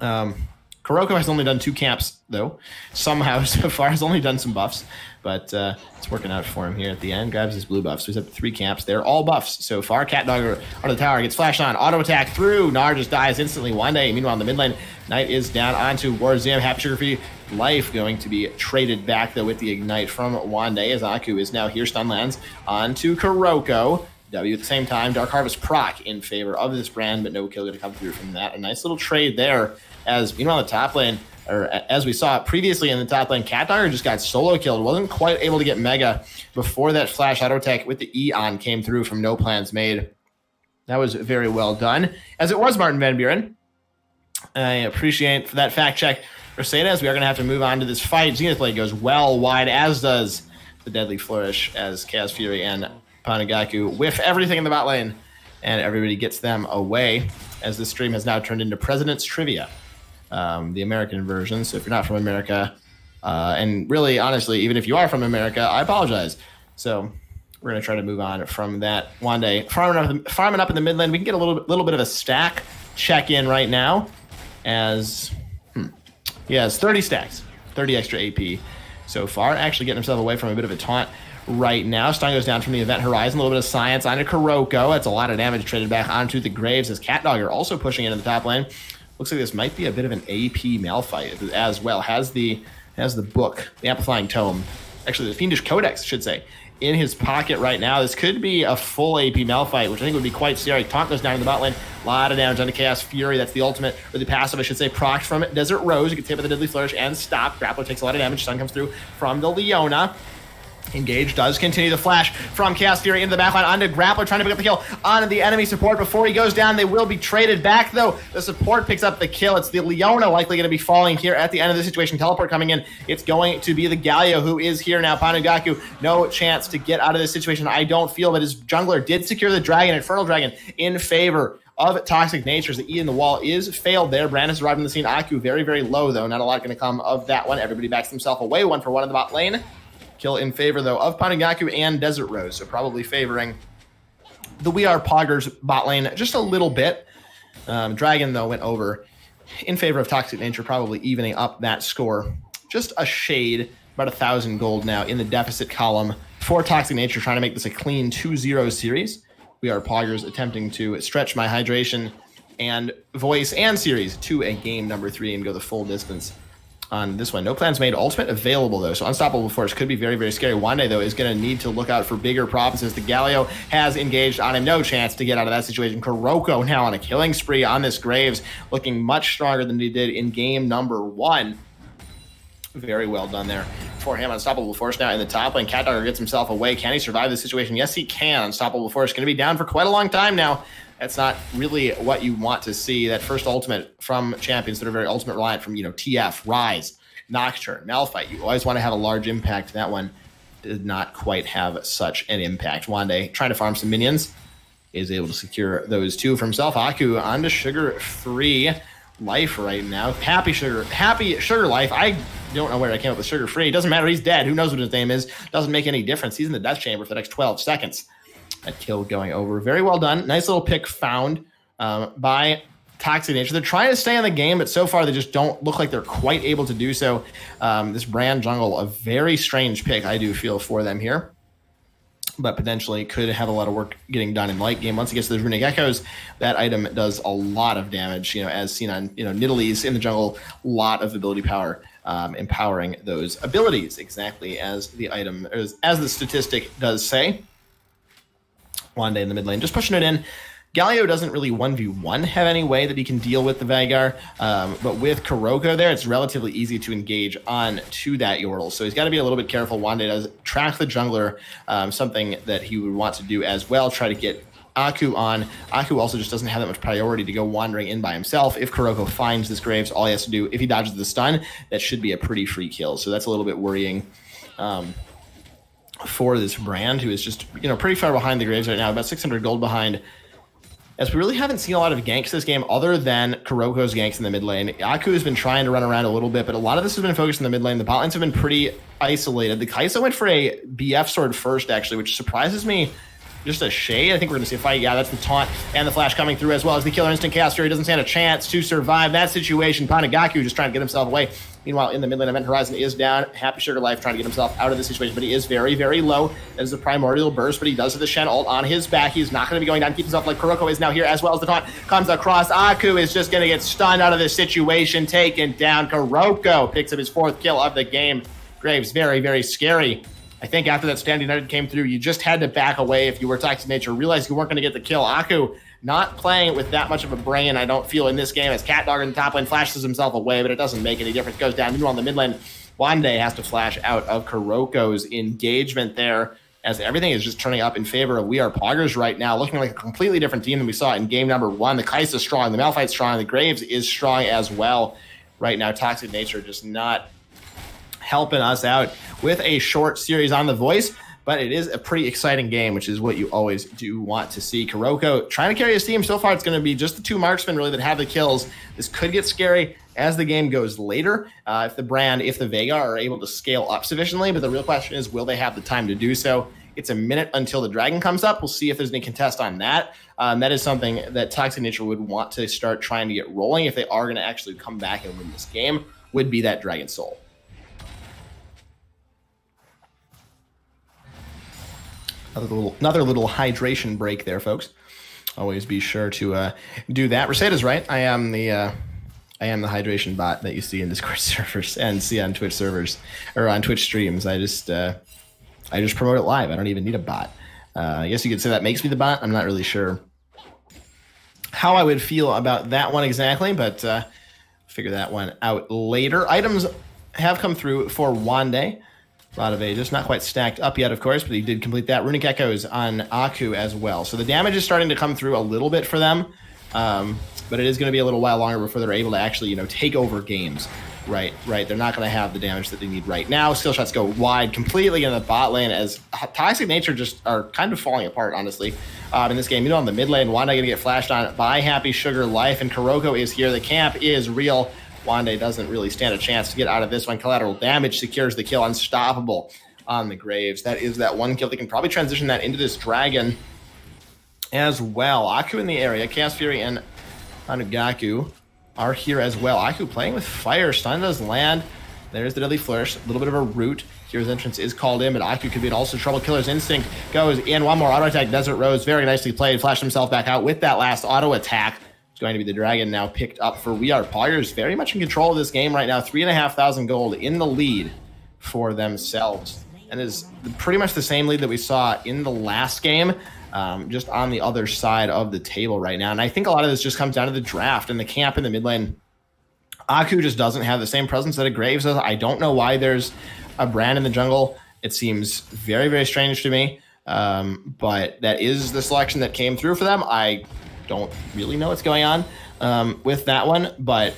Kuroko has only done 2 camps, though. Somehow, so far, has only done some buffs. But it's working out for him here at the end. Grabs his blue buffs. So he's up to 3 camps. They're all buffs so far. CatDogger on the tower gets flashed on. Auto attack through. Gnar just dies instantly. Wande, meanwhile, in the mid lane, Knight is down onto Warzam. Happy Sugar Free Life going to be traded back, though, with the Ignite from Wande, as Aku is now here. Stun lands onto Kuroko. W at the same time. Dark Harvest proc in favor of this Brand, but no kill going to come through from that. A nice little trade there, as meanwhile, the top lane, or as we saw previously in the top lane, CatDogger just got solo killed. Wasn't quite able to get Mega before that flash auto attack with the Eon came through from no plans made. That was very well done, as it was Martin Van Buren. I appreciate that fact check for Seda, we are going to have to move on to this fight. Zenith Blade goes well wide, as does the Deadly Flourish, as Chaos Fury and Panagaku whiff everything in the bot lane, and everybody gets them away, as this stream has now turned into President's Trivia, the American version. So if you're not from America, and really, honestly, even if you are from America, I apologize. So we're going to try to move on from that. Wande farming up in the mid lane. We can get a little bit of a stack check-in right now, as he has 30 stacks, 30 extra AP so far. Actually getting himself away from a bit of a taunt right now. Stun goes down from the Event Horizon. A little bit of science onto Kuroko. That's a lot of damage traded back onto the Graves, as CatDogger also pushing into the top lane. Looks like this might be a bit of an AP malfight as well. Has the book, the Amplifying Tome, actually the Fiendish Codex, I should say, in his pocket right now. This could be a full AP Malphite, which I think would be quite scary. Taunt goes down in the bot lane. A lot of damage onto Chaos Fury. That's the ultimate, or the passive, I should say, proc from Desert Rose. You can hit with the Deadly Flourish and stop. Grappler takes a lot of damage. Sun comes through from the Leona. Engage does continue to flash from Chaos Fury into the backline onto Grappler, trying to pick up the kill on the enemy support before he goes down. They will be traded back, though. The support picks up the kill. It's the Leona likely going to be falling here at the end of the situation. Teleport coming in. It's going to be the Galio who is here now. Panagaku, no chance to get out of this situation, I don't feel, but his jungler did secure the Dragon, Infernal Dragon, in favor of Toxic Natures. The E in the wall is failed there. Brand has arrived on the scene. Aku very, very low, though. Not a lot going to come of that one. Everybody backs himself away. 1-for-1 in the bot lane. Kill in favor, though, of Panagaku and Desert Rose, so probably favoring the We Are Poggers bot lane just a little bit. Dragon, though, went over in favor of Toxic Nature, probably evening up that score. Just a shade, about 1,000 gold now in the deficit column for Toxic Nature, trying to make this a clean 2-0 series. We Are Poggers attempting to stretch my hydration and voice and series to a game number 3 and go the full distance on this one. No plans made. Ultimate available, though, so Unstoppable Force could be very, very scary. Wande, though, is going to need to look out for bigger provinces. The Galio has engaged on him. No chance to get out of that situation. Kuroko now on a killing spree on this Graves, looking much stronger than he did in game number 1. Very well done there for him. Unstoppable Force now in the top lane. CatDogger gets himself away. Can he survive the situation? Yes, he can. Unstoppable Force going to be down for quite a long time now. That's not really what you want to see. That first ultimate from champions that are very ultimate reliant from, TF, Rise, Nocturne, Malphite. You always want to have a large impact. That one did not quite have such an impact. Wande, trying to farm some minions, is able to secure those two for himself. Aku onto sugar-free life right now. Happy sugar life. I don't know where I came up with sugar-free. It doesn't matter. He's dead. Who knows what his name is? Doesn't make any difference. He's in the death chamber for the next 12 seconds. That kill going over. Very well done. Nice little pick found by Toxic Nature. They're trying to stay in the game, but so far they just don't look like they're quite able to do so. This Brand jungle, a very strange pick, I do feel, for them here. But potentially could have a lot of work getting done in late game. Once it gets to those Runic Echoes, that item does a lot of damage, as seen on, Nidalee in the jungle. A lot of ability power, empowering those abilities, exactly as the item, as the statistic does say. Wande in the mid lane, just pushing it in. Galio doesn't really 1v1 have any way that he can deal with the Veigar, but with Kuroko there, it's relatively easy to engage on to that Yordle. So he's got to be a little bit careful. Wande does track the jungler, something that he would want to do as well, try to get Aku on. Aku also just doesn't have that much priority to go wandering in by himself. If Kuroko finds this Graves, all he has to do, if he dodges the stun, that should be a pretty free kill. So that's a little bit worrying. For this Brand, who is just, pretty far behind the Graves right now, about 600 gold behind, as we really haven't seen a lot of ganks this game other than Kuroko's ganks in the mid lane. Aku has been trying to run around a little bit, but a lot of this has been focused in the mid lane. The bot lanes have been pretty isolated. The Kai'Sa went for a BF sword first, actually, which surprises me. Just a shade. I think we're going to see a fight. Yeah, that's the taunt and the flash coming through, as well as the killer instant Chaos Fury. Doesn't stand a chance to survive that situation. Panagaku just trying to get himself away. Meanwhile, in the mid lane, Event Horizon is down. Happy Sugar Life trying to get himself out of this situation, but he is very, very low. That is the Primordial Burst, but he does have the Shen ult on his back. He's not going to be going down. Keeps himself like Kuroko is now here, as well as the taunt comes across. Aku is just going to get stunned out of this situation, taken down. Kuroko picks up his 4th kill of the game. Graves, very, very scary. I think after that Stand United came through, you just had to back away if you were Toxic Nature. Realize you weren't going to get the kill. Aku not playing it with that much of a brain, I don't feel, in this game, as CatDogger in the top lane flashes himself away, but it doesn't make any difference. Goes down. Meanwhile, in the mid lane, Wande has to flash out of Kuroko's engagement there, as everything is just turning up in favor of We Are Poggers right now, looking like a completely different team than we saw in game number 1. The Kai'Sa is strong, the Malphite's strong, the Graves is strong as well. Right now, Toxic Nature just not helping us out with a short series on the voice, but it is a pretty exciting game, which is what you always do want to see. Kuroko trying to carry his team. So far, it's going to be just the 2 marksmen really that have the kills. This could get scary as the game goes later, if the Veigar are able to scale up sufficiently, but the real question is, will they have the time to do so? It's a minute until the dragon comes up. We'll see if there's any contest on that. That is something that Toxic Nature would want to start trying to get rolling if they are going to actually come back and win this game, would be that Dragon Soul. Another little hydration break there, folks. Always be sure to do that. Reseda's right. I am the hydration bot that you see in Discord servers and see on Twitch servers or on Twitch streams. I just I just promote it live. I don't even need a bot. I guess you could say that makes me the bot. I'm not really sure how I would feel about that one exactly, but figure that one out later. Items have come through for Wande. A lot of Aegis, not quite stacked up yet, of course, but he did complete that. Runic Echoes on Aku as well. So the damage is starting to come through a little bit for them, but it is going to be a little while longer before they're able to actually, take over games. Right. They're not going to have the damage that they need right now. Skill shots go wide completely in the bot lane as Toxic Nature just are kind of falling apart, honestly, in this game. On the mid lane, Wande going to get flashed on by Happy Sugar Life, and Kuroko is here. The camp is real. Wande doesn't really stand a chance to get out of this one. Collateral damage secures the kill. Unstoppable on the Graves. That is that one kill. They can probably transition that into this dragon as well. Aku in the area. Chaos Fury and Anugaku are here as well. Aku playing with fire. Stun does land. There's the Deadly Flourish. A little bit of a root. Hero's Entrance is called in, but Aku could be also trouble. Killer's Instinct goes in. One more auto attack. Desert Rose, very nicely played. Flashed himself back out with that last auto attack. It's going to be the dragon now picked up for We Are Poggers. Very much in control of this game right now. 3,500 gold in the lead for themselves. And is pretty much the same lead that we saw in the last game, just on the other side of the table right now. And I think a lot of this just comes down to the draft and the camp in the mid lane. Aku just doesn't have the same presence that a Graves does. I don't know why there's a Brand in the jungle. It seems very, very strange to me. But that is the selection that came through for them. I don't really know what's going on with that one, but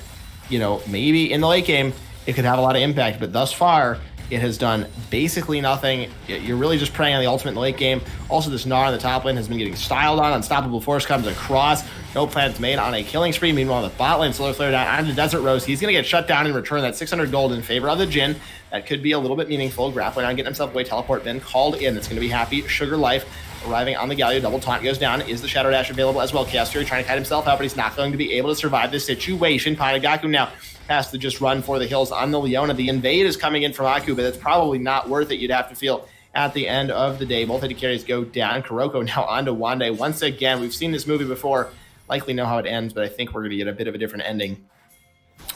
maybe in the late game it could have a lot of impact, but thus far it has done basically nothing. You're really just preying on the ultimate in the late game. Also, this Gnar on the top lane has been getting styled on. Unstoppable Force comes across. No plans made on a killing spree. Meanwhile, the bot lane Solar Flare down onto Desert Rose. He's going to get shut down in return. That 600 gold in favor of the Jhin. That could be a little bit meaningful. Grappling on, getting himself away. Teleport been called in. It's going to be Happy Sugar Life arriving on the Galio. Double taunt goes down. Is the Shadow Dash available as well? Chaos Fury trying to kite himself out, but he's not going to be able to survive this situation. Panagaku now has to just run for the hills on the Leona. The invade is coming in from Aku, but it's probably not worth it, you'd have to feel, at the end of the day. Both AD carries go down. Kuroko now onto Wande. Once again, we've seen this movie before. Likely know how it ends, but I think we're going to get a bit of a different ending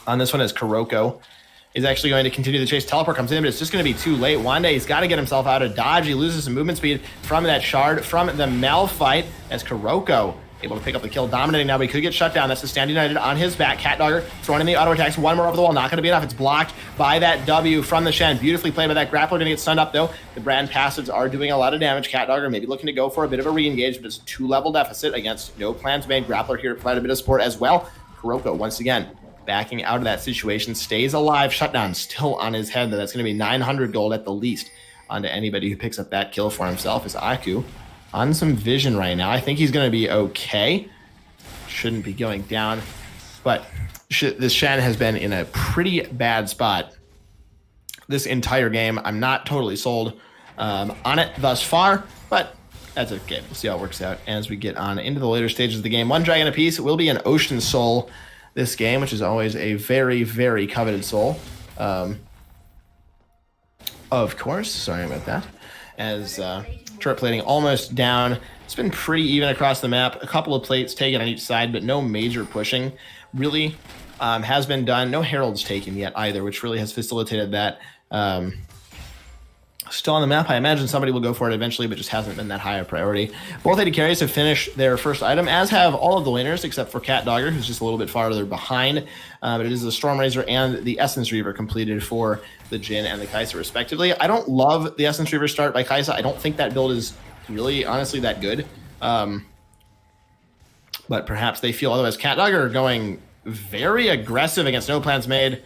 on this one as Kuroko is actually going to continue the chase. Teleport comes in, but it's just going to be too late. Wande's got to get himself out of dodge. He loses some movement speed from that shard from the Malphite as Kuroko able to pick up the kill. Dominating now, but he could get shut down. That's the Stand United on his back. Cat Dogger throwing in the auto attacks. One more over the wall. Not going to be enough. It's blocked by that W from the Shen. Beautifully played by that Grappler. Going to get stunned up, though. The Brand passives are doing a lot of damage. Cat Dogger maybe looking to go for a bit of a re-engage, but it's a 2-level deficit against no plans made. Grappler here to provide a bit of support as well. Kuroko, once again, backing out of that situation. Stays alive. Shutdown still on his head. That's going to be 900 gold at the least onto anybody who picks up that kill for himself. Is Aku on some vision right now. I think he's going to be okay. Shouldn't be going down, but this Shen has been in a pretty bad spot this entire game. I'm not totally sold on it thus far, but that's okay. We'll see how it works out as we get on into the later stages of the game. One dragon apiece. It will be an Ocean Soul this game, which is always a very, very coveted soul. Of course, sorry about that. As turret plating almost down. It's been pretty even across the map. A couple of plates taken on each side, but no major pushing really has been done. No heralds taken yet either, which really has facilitated that. Still on the map. I imagine somebody will go for it eventually, but just hasn't been that high a priority. Both AD carries have finished their first item, as have all of the laners, except for Cat Dogger, who's just a little bit farther behind. But it is the Storm Razor and the Essence Reaver completed for the Jhin and the Kai'Sa, respectively. I don't love the Essence Reaver start by Kai'Sa. I don't think that build is really, honestly, that good. But perhaps they feel otherwise. Cat Dogger going very aggressive against no plans made.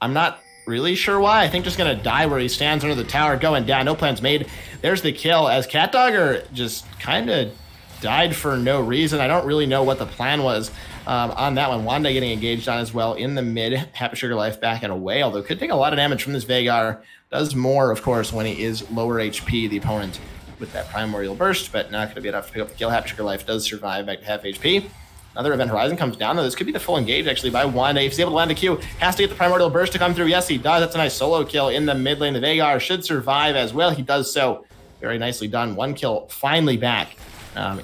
I'm not really sure why. I think just going to die where he stands under the tower, going down. No plans made. There's the kill as Cat Dogger just kind of died for no reason. I don't really know what the plan was on that one. Wande getting engaged on as well in the mid. Happy Sugar Life back and away, although could take a lot of damage from this Veigar. Does more, of course, when he is lower HP, the opponent, with that Primordial Burst, but not going to be enough to pick up the kill. Happy Sugar Life does survive back to half HP. Another Event Horizon comes down, though. This could be the full engage, actually, by Wande. If he's able to land the Q, has to get the Primordial Burst to come through. Yes, he does. That's a nice solo kill in the mid lane. The Veigar should survive as well. He does so. Very nicely done. One kill finally back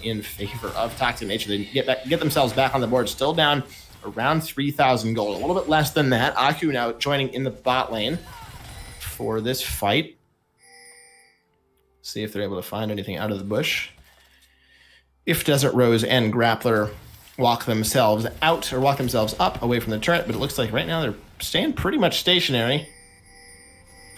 in favor of Toxic Nature. They get themselves back on the board. Still down around 3,000 gold. A little bit less than that. Aku now joining in the bot lane for this fight. See if they're able to find anything out of the bush. If Desert Rose and Grappler walk themselves out or walk themselves up away from the turret, but it looks like right now they're staying pretty much stationary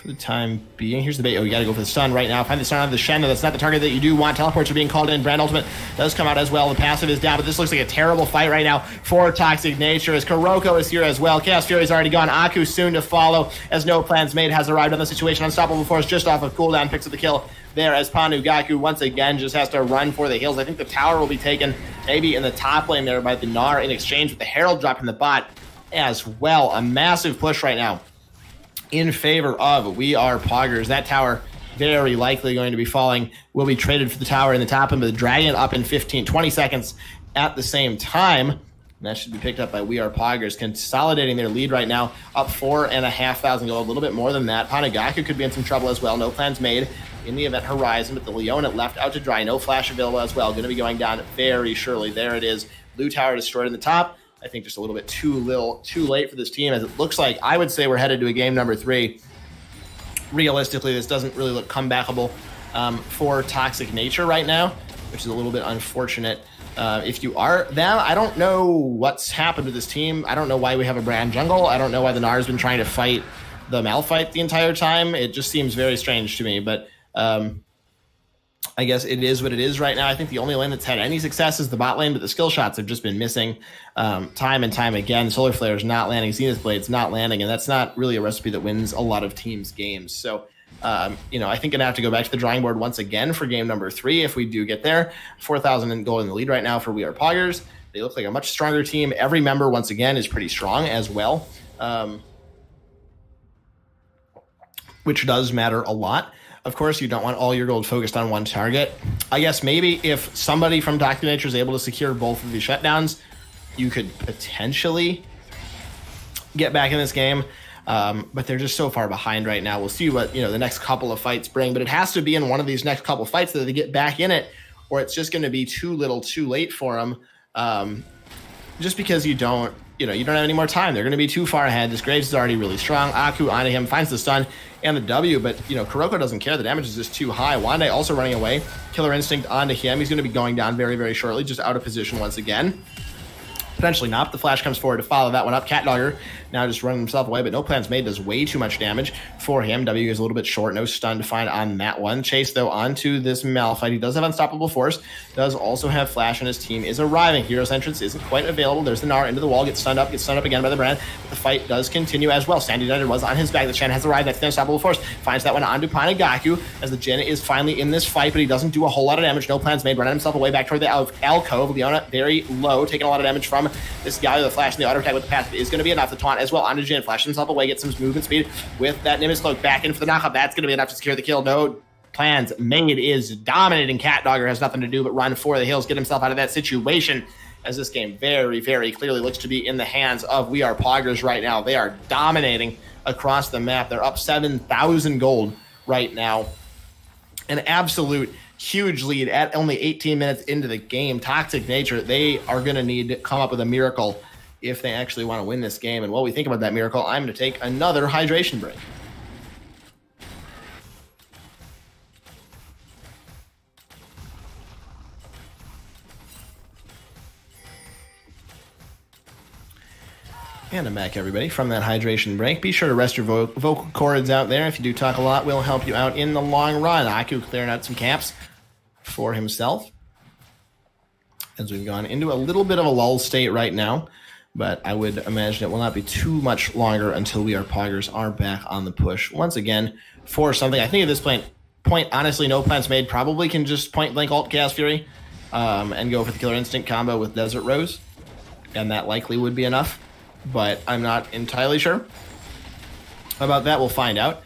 for the time being. Here's the bait. Oh, you gotta go for the stun right now. Find the stun on the Shen. That's not the target that you do want. Teleports are being called in. Brand Ultimate does come out as well. The passive is down, but this looks like a terrible fight right now for Toxic Nature as Kuroko is here as well. Chaos Fury's already gone. Aku soon to follow as No Plans Made has arrived on the situation. Unstoppable Force just off of cooldown picks up the kill there as Panugaku once again just has to run for the hills. I think the tower will be taken maybe in the top lane there by the Gnar in exchange with the Herald dropping the bot as well. A massive push right now in favor of We Are Poggers. That tower very likely going to be falling. Will be traded for the tower in the top end, but the Dragon up in 20 seconds at the same time. And that should be picked up by We Are Poggers, consolidating their lead right now, up 4,500 gold, a little bit more than that. Panugaku could be in some trouble as well. No Plans Made in the event horizon, but the Leona left out to dry. No flash available as well. Going to be going down very surely. There it is. Blue tower destroyed in the top. I think just a little bit too late for this team, as it looks like I would say we're headed to a game number 3. Realistically, this doesn't really look comebackable for Toxic Nature right now, which is a little bit unfortunate. If you are them, I don't know what's happened to this team. I don't know why we have a brand jungle. I don't know why the Gnar's been trying to fight the Malphite the entire time. It just seems very strange to me, but I guess it is what it is right now. I think the only lane that's had any success is the bot lane, but the skill shots have just been missing time and time again. Solar Flare is not landing, Zenith Blade's not landing, and that's not really a recipe that wins a lot of teams' games. So, you know, I think gonna have to go back to the drawing board once again for game number 3 if we do get there. 4,000 in gold in the lead right now for We Are Poggers. They look like a much stronger team. Every member, once again, is pretty strong as well, which does matter a lot. Of course, you don't want all your gold focused on one target. I guess maybe if somebody from Toxic Nature is able to secure both of these shutdowns, you could potentially get back in this game. But they're just so far behind right now. We'll see what, you know, the next couple of fights bring, but it has to be in one of these next couple of fights that they get back in it, or it's just going to be too little too late for them. Just because you don't have any more time. They're going to be too far ahead. This Graves is already really strong. Aku onto him, finds the stun and the W, but, you know, Kuroko doesn't care. The damage is just too high. Wande also running away. Killer Instinct onto him. He's going to be going down very, very shortly, just out of position once again. Potentially not. The flash comes forward to follow that one up. Catdogger now just running himself away, but No Plans Made does way too much damage for him. W is a little bit short. No stun to find on that one. Chase, though, onto this Malphite. He does have Unstoppable Force. Does also have Flash, and his team is arriving. Hero's Entrance isn't quite available. There's the Gnar into the wall. Gets stunned up again by the Brand. But the fight does continue as well. Sandy United was on his back. The Shen has arrived. That's the Unstoppable Force. Finds that one onto Panugaku as the Jin is finally in this fight, but he doesn't do a whole lot of damage. No Plans Made. Running himself away back toward the alcove. Leona very low, taking a lot of damage from this guy. The flash and the auto attack with the passive is going to be enough. The taunt as well onto Jin. Flash himself away, get some movement speed with that Nimbus Cloak back in for the knockup. That's going to be enough to secure the kill. No Plans Made is dominating. Catdogger has nothing to do but run for the hills, get himself out of that situation, as this game very, very clearly looks to be in the hands of We Are Poggers right now. They are dominating across the map. They're up 7,000 gold right now. An absolute huge lead at only 18 minutes into the game. Toxic Nature, they are going to need to come up with a miracle if they actually want to win this game. And while we think about that miracle, I'm going to take another hydration break. And I'm back, everybody, from that hydration break. Be sure to rest your vocal cords out there. If you do talk a lot, we'll help you out in the long run. Aku clearing out some camps for himself, as we've gone into a little bit of a lull state right now. But I would imagine it will not be too much longer until We Are Poggers are back on the push once again for something. I think at this point, honestly, No Plans Made probably can just point blank ult Chaos Fury and go for the Killer Instinct combo with Desert Rose, and that likely would be enough. But I'm not entirely sure about that. We'll find out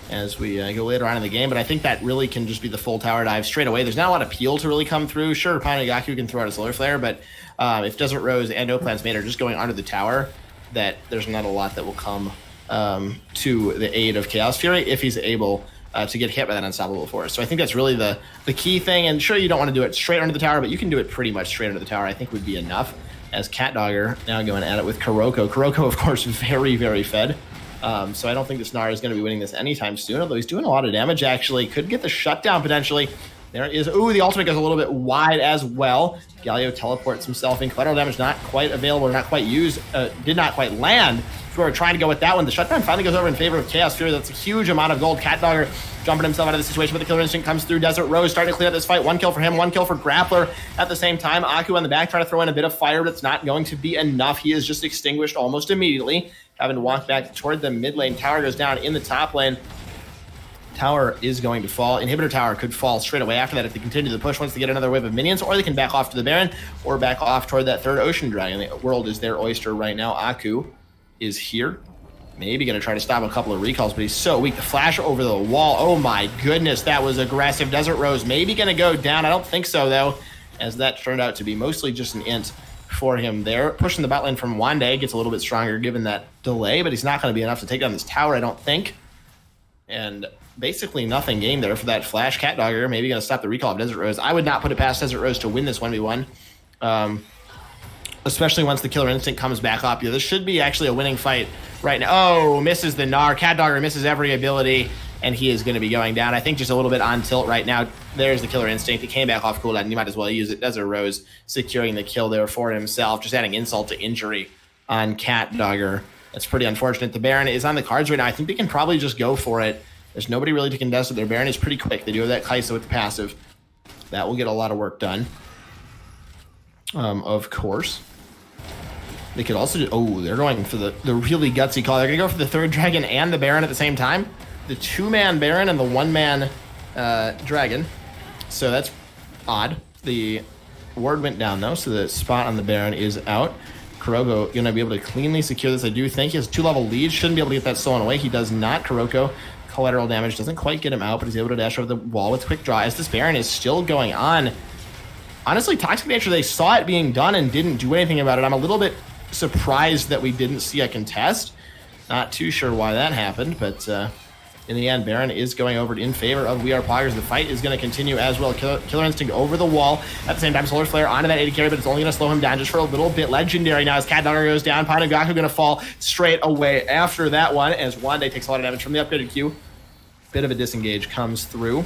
as we go later on in the game. But I think that really can just be the full tower dive straight away. There's not a lot of peel to really come through. Sure, Panugaku can throw out a Solar Flare, but if Desert Rose and No Plans Made are just going onto the tower, that there's not a lot that will come to the aid of Chaos Fury if he's able to get hit by that Unstoppable Force. So I think that's really the key thing. And sure, you don't want to do it straight under the tower, but you can do it pretty much straight under the tower, I think would be enough. As Catdogger now going at it with Kuroko. Kuroko, of course, very, very fed. So I don't think the Snar is going to be winning this anytime soon, although he's doing a lot of damage, actually. Could get the shutdown, potentially. There is... Ooh, the ultimate goes a little bit wide as well. Galio teleports himself in. Collateral damage not quite available, or not quite used. Did not quite land. So we're trying to go with that one. The shutdown finally goes over in favor of Chaos Fury. That's a huge amount of gold. CatDogger jumping himself out of the situation, but the Killer Instinct comes through. Desert Rose starting to clean up this fight. 1 kill for him, 1 kill for Grappler. At the same time, Aku on the back trying to throw in a bit of fire, but it's not going to be enough. He is just extinguished almost immediately. Having to walk back toward the mid lane. Tower goes down in the top lane. Tower is going to fall. Inhibitor Tower could fall straight away after that if they continue the push once they get another wave of minions, or they can back off to the Baron, or back off toward that third Ocean Dragon. The world is their oyster right now. Aku is here. Maybe going to try to stop a couple of recalls, but he's so weak. The flash over the wall. Oh my goodness, that was aggressive. Desert Rose maybe going to go down. I don't think so, though, as that turned out to be mostly just an int for him there. Pushing the bot lane from Wande gets a little bit stronger given that delay, but he's not going to be enough to take down this tower, I don't think. And basically nothing gained there for that flash. CatDogger maybe going to stop the recall of Desert Rose. I would not put it past Desert Rose to win this 1v1. Especially once the Killer Instinct comes back up. Yeah, this should be actually a winning fight right now. Oh, misses the Gnar. CatDogger misses every ability, and he is going to be going down. I think just a little bit on tilt right now. There's the Killer Instinct. It came back off cooldown. You might as well use it. Desert Rose securing the kill there for himself, just adding insult to injury on CatDogger. That's pretty unfortunate. The Baron is on the cards right now. I think they can probably just go for it. There's nobody really to contest it. Their Baron is pretty quick. They do have that Kaisa with the passive. That will get a lot of work done. Of course. They could also do... Oh, they're going for the really gutsy call. They're going to go for the third dragon and the Baron at the same time. The 2-man Baron and the 1-man dragon. So that's odd. The ward went down, though, so the spot on the Baron is out. Kuroko going to be able to cleanly secure this. I do think he has 2-level lead. Shouldn't be able to get that stolen away. He does not. Kuroko, collateral damage doesn't quite get him out, but he's able to dash over the wall with quick draw as this Baron is still going on. Honestly, Toxic Nature, they saw it being done and didn't do anything about it. I'm a little bit surprised that we didn't see a contest. Not too sure why that happened, but in the end, Baron is going over in favor of We Are Poggers. The fight is going to continue as well. Killer Instinct over the wall. At the same time, Solar Flare onto that AD carry, but it's only going to slow him down just for a little bit. Legendary now as CatDogger goes down. Panagaku going to fall straight away after that one as Wande takes a lot of damage from the upgraded Q. Bit of a disengage comes through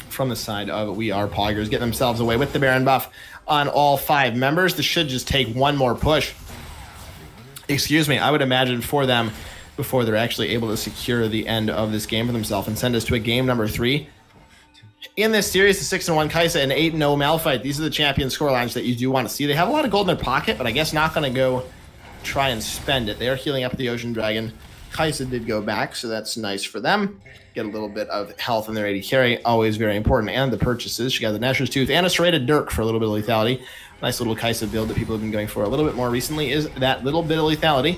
from the side of We Are Poggers, getting themselves away with the Baron buff on all 5 members. This should just take one more push. Excuse me, I would imagine for them before they're actually able to secure the end of this game for themselves and send us to a game number 3. In this series, the 6-1 Kaisa and 8-0 Malphite. These are the champion scorelines that you do want to see. They have a lot of gold in their pocket, but I guess not going to go try and spend it. They are healing up the Ocean Dragon. Kaisa did go back, so that's nice for them. Get a little bit of health in their AD carry, always very important. And the purchases. She got the Nashor's Tooth and a serrated Dirk for a little bit of lethality. Nice little Kaisa build that people have been going for a little bit more recently is that little bit of lethality.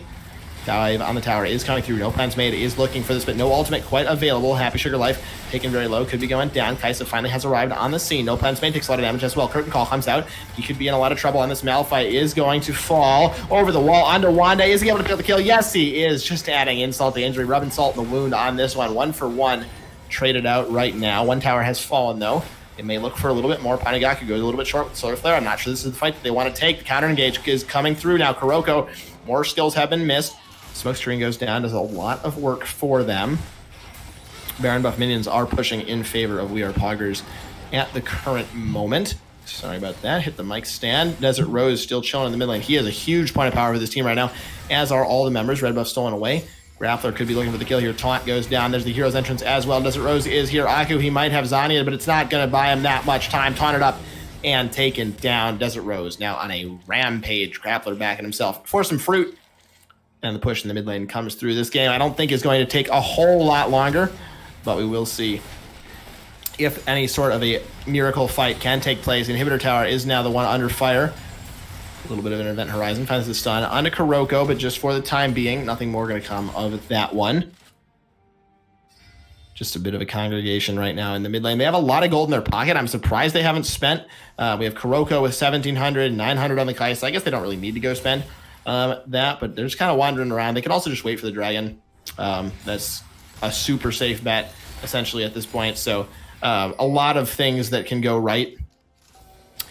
Dive on the tower is coming through. No plans made. Is looking for this, but no ultimate quite available. Happy Sugar Life taken very low. Could be going down. Kaisa finally has arrived on the scene. No plans made. Takes a lot of damage as well. Curtain Call comes out. He could be in a lot of trouble on this Malphite. Is going to fall over the wall onto Wande. Is he able to kill the kill? Yes, he is. Just adding insult to injury. Rubbing salt in the wound on this one. 1 for 1. Traded out right now. One tower has fallen, though. It may look for a little bit more. Panagaku goes a little bit short with Solar Flare. I'm not sure this is the fight that they want to take. The counter engage is coming through now. Kuroko, more skills have been missed. Smoke screen goes down, does a lot of work for them. Baron buff minions are pushing in favor of We Are Poggers at the current moment. Sorry about that. Hit the mic stand. Desert Rose still chilling in the mid lane. He has a huge point of power for this team right now, as are all the members. Red buff stolen away. Grappler could be looking for the kill here. Taunt goes down. There's the hero's entrance as well. Desert Rose is here. Aku, he might have Zania, but it's not going to buy him that much time. Taunted up and taken down. Desert Rose now on a rampage. Grappler backing himself for some fruit. And the push in the mid lane comes through. This game I don't think is going to take a whole lot longer, but we will see if any sort of a miracle fight can take place. Inhibitor Tower is now the one under fire. A little bit of an Event Horizon. Finds the stun onto Kuroko, but just for the time being, nothing more going to come of that one. Just a bit of a congregation right now in the mid lane. They have a lot of gold in their pocket. I'm surprised they haven't spent. We have Kuroko with 1,700, 900 on the Kaisa. I guess they don't really need to go spend that, but they're just kind of wandering around. They could also just wait for the dragon. That's a super safe bet, essentially, at this point. So a lot of things that can go right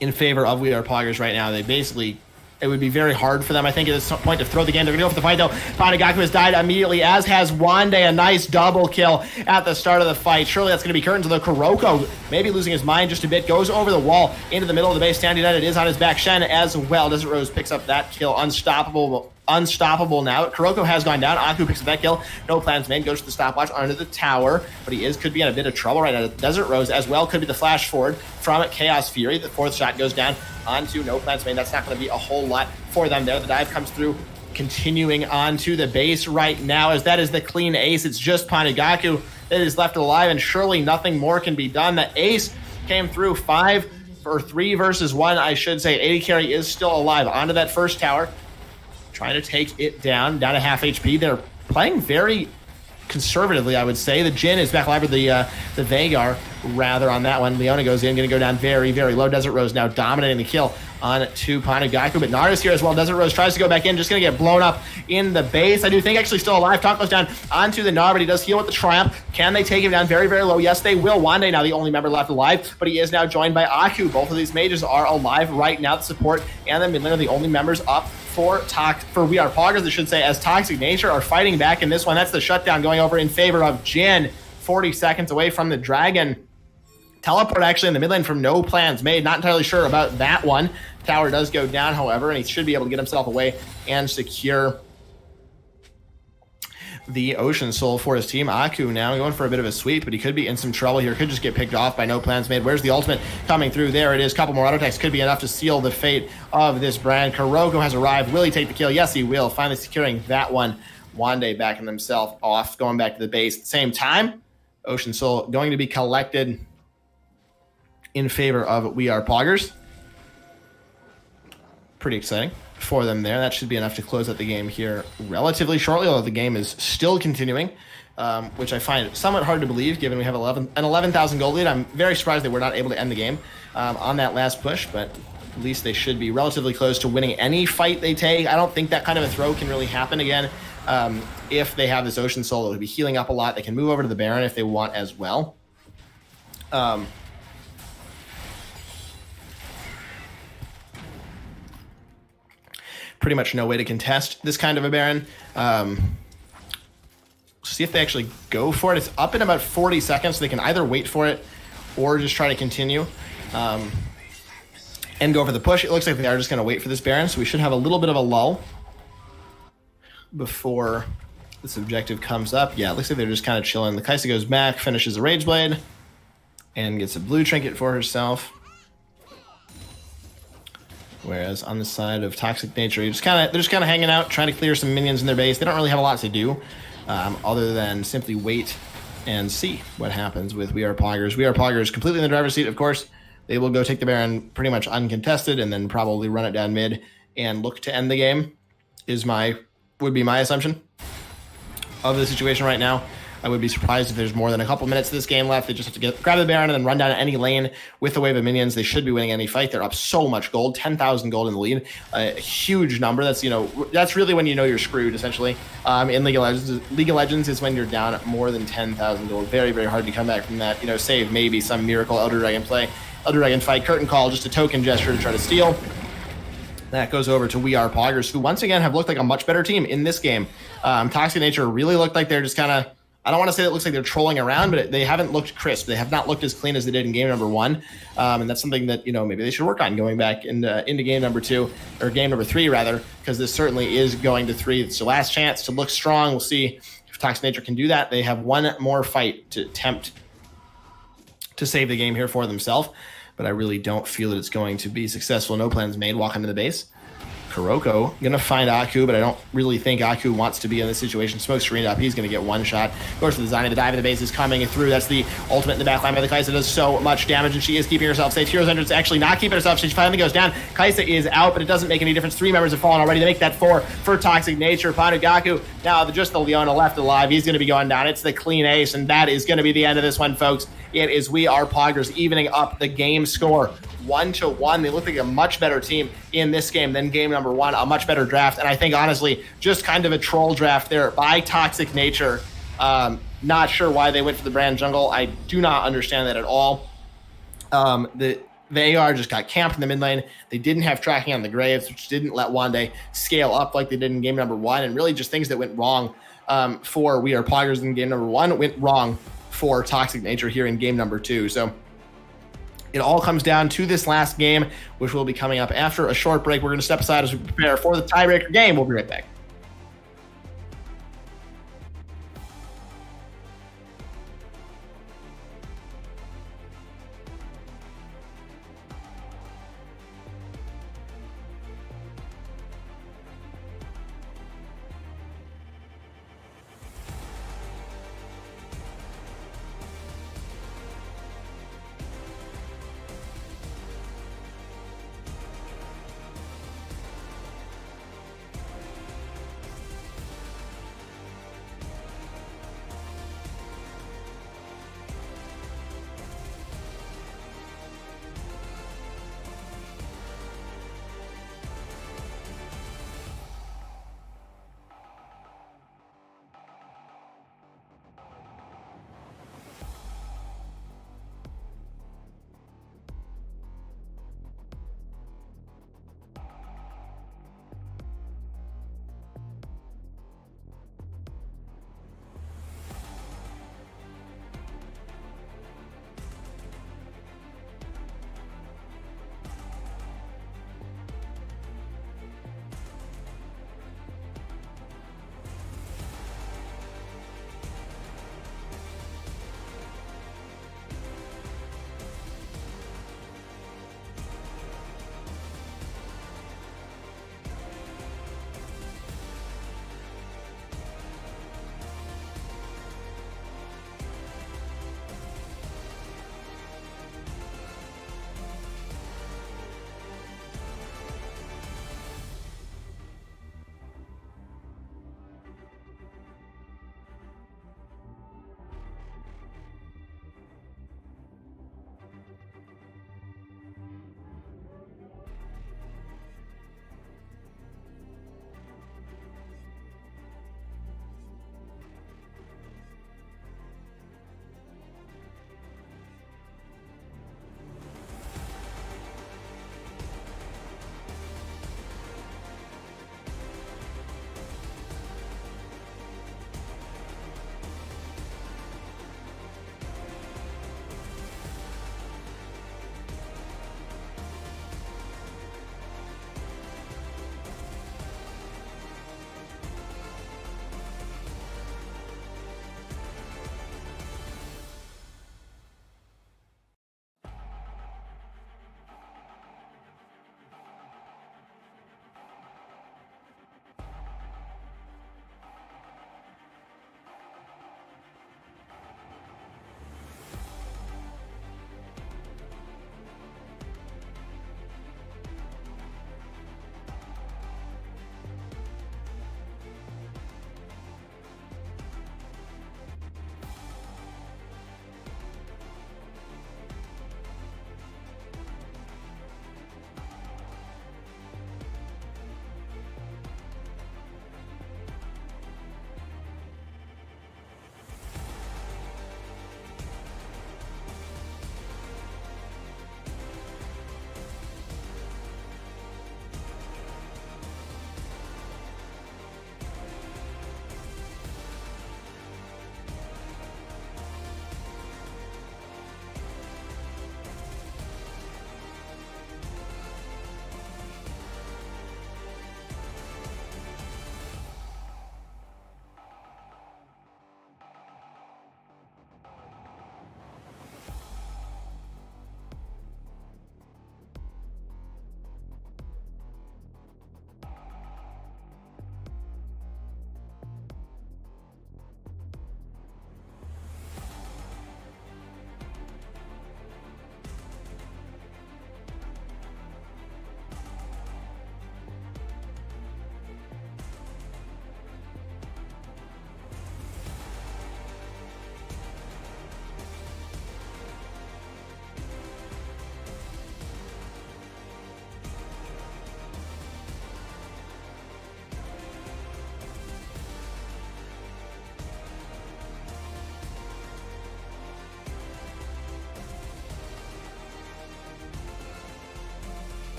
in favor of We Are Poggers right now. They basically it would be very hard for them, I think, at this point to throw the game. They're going to go for the fight, though. Panagaku has died immediately, as has Wande. A nice double kill at the start of the fight. Surely that's going to be curtains, though. Kuroko, maybe losing his mind just a bit, goes over the wall into the middle of the base. Stand United is on his back. Shen as well. Desert Rose picks up that kill. Unstoppable now. Kuroko has gone down. Aku picks up that kill. No plans made. Goes to the stopwatch under the tower, but he could be in a bit of trouble right now. Desert Rose as well could be the flash forward from Chaos Fury. The fourth shot goes down onto no plans made. That's not going to be a whole lot for them there. The dive comes through, continuing onto the base right now, as that is the clean ace. It's just Panagaku that is left alive, and surely nothing more can be done. The ace came through 3 versus 1, I should say. AD carry is still alive. Onto that first tower, trying to take it down to half HP. They're playing very conservatively, I would say. The Jhin is back alive, with the Veigar, rather, on that one. Leona goes in, going to go down very, very low. Desert Rose now dominating the kill on to Panagaku, but Nara's here as well. Desert Rose tries to go back in, just going to get blown up in the base. I do think actually still alive. Talk goes down onto the Nar, but he does heal with the Triumph. Can they take him down very, very low? Yes, they will. Wande now the only member left alive, but he is now joined by Aku. Both of these mages are alive right now. The support and the mid lane are the only members up for We Are Poggers, I should say, as Toxic Nature are fighting back in this one. That's the shutdown going over in favor of Jhin. 40 seconds away from the Dragon. Teleport actually in the mid lane from no plans made. Not entirely sure about that one. Tower does go down, however, and he should be able to get himself away and secure the Ocean Soul for his team. Aku now going for a bit of a sweep, but he could be in some trouble here. Could just get picked off by no plans made. Where's the ultimate coming through? There it is. Couple more auto attacks could be enough to seal the fate of this brand. Kuroko has arrived. Will he take the kill? Yes, he will. Finally securing that one. Wande backing himself off, going back to the base at the same time. Ocean Soul going to be collected in favor of We Are Poggers. Pretty exciting for them there. That should be enough to close out the game here relatively shortly, although the game is still continuing, which I find somewhat hard to believe given we have an 11,000 gold lead. I'm very surprised they were not able to end the game on that last push, but at least they should be relatively close to winning any fight they take. I don't think that kind of a throw can really happen again. If they have this Ocean Soul, it would be healing up a lot. They can move over to the Baron if they want as well. Pretty much no way to contest this kind of a Baron. See if they actually go for it. It's up in about 40 seconds, so they can either wait for it or just try to continue and go for the push. It looks like they are just going to wait for this Baron, so we should have a little bit of a lull before this objective comes up. Yeah, it looks like they're just kind of chilling. The Kaisa goes back, finishes a Rage Blade, and gets a blue trinket for herself. Whereas on the side of Toxic Nature, they're just kind of hanging out, trying to clear some minions in their base. They don't really have a lot to do, other than simply wait and see what happens with We Are Poggers. We Are Poggers completely in the driver's seat, of course. They will go take the Baron pretty much uncontested, and then probably run it down mid and look to end the game. Would be my assumption of the situation right now. I would be surprised if there's more than a couple minutes of this game left. They just have to grab the Baron and then run down any lane with the wave of minions. They should be winning any fight. They're up so much gold, 10,000 gold in the lead, a huge number. That's that's really when you know you're screwed. Essentially, in League of Legends is when you're down more than 10,000 gold. Very, very hard to come back from that. Save maybe some miracle Elder Dragon play, Elder Dragon fight, curtain call, just a token gesture to try to steal. That goes over to We Are Poggers, who once again have looked like a much better team in this game. Toxic Nature really looked like they're just kind of, I don't want to say it looks like they're trolling around, but they haven't looked crisp. They have not looked as clean as they did in game number 1. And that's something that, maybe they should work on going back into game number 2, or game number 3 rather, because this certainly is going to 3. It's the last chance to look strong. We'll see if Toxic Nature can do that. They have one more fight to attempt to save the game here for themselves, but I really don't feel that it's going to be successful. No plans made. Walk into the base. Kuroko going to find Aku, but I don't really think Aku wants to be in this situation. Smoke screen up. He's going to get one shot. Goes to the Zani. The dive of the base is coming through. That's the ultimate in the backline by the Kaisa. Does so much damage, and she is keeping herself safe. Heroes Under actually not keeping herself. She finally goes down. Kaisa is out, but it doesn't make any difference. 3 members have fallen already. They make that 4 for Toxic Nature. Panagaku, now just the Leona left alive. He's going to be going down. It's the clean ace, and that is going to be the end of this one, folks. It is We Are Poggers evening up the game score 1-1. They look like a much better team in this game than game number 1. A much better draft, and I think honestly just kind of a troll draft there by Toxic Nature. Not sure why they went for the brand jungle. I do not understand that at all. The AR just got camped in the mid lane. They didn't have tracking on the Graves, which didn't let Wande scale up like they did in game number 1. And really just things that went wrong for We Are Poggers in game number 1 went wrong for Toxic Nature here in game number 2. So it all comes down to this last game, which will be coming up after a short break. We're going to step aside as we prepare for the tiebreaker game. We'll be right back.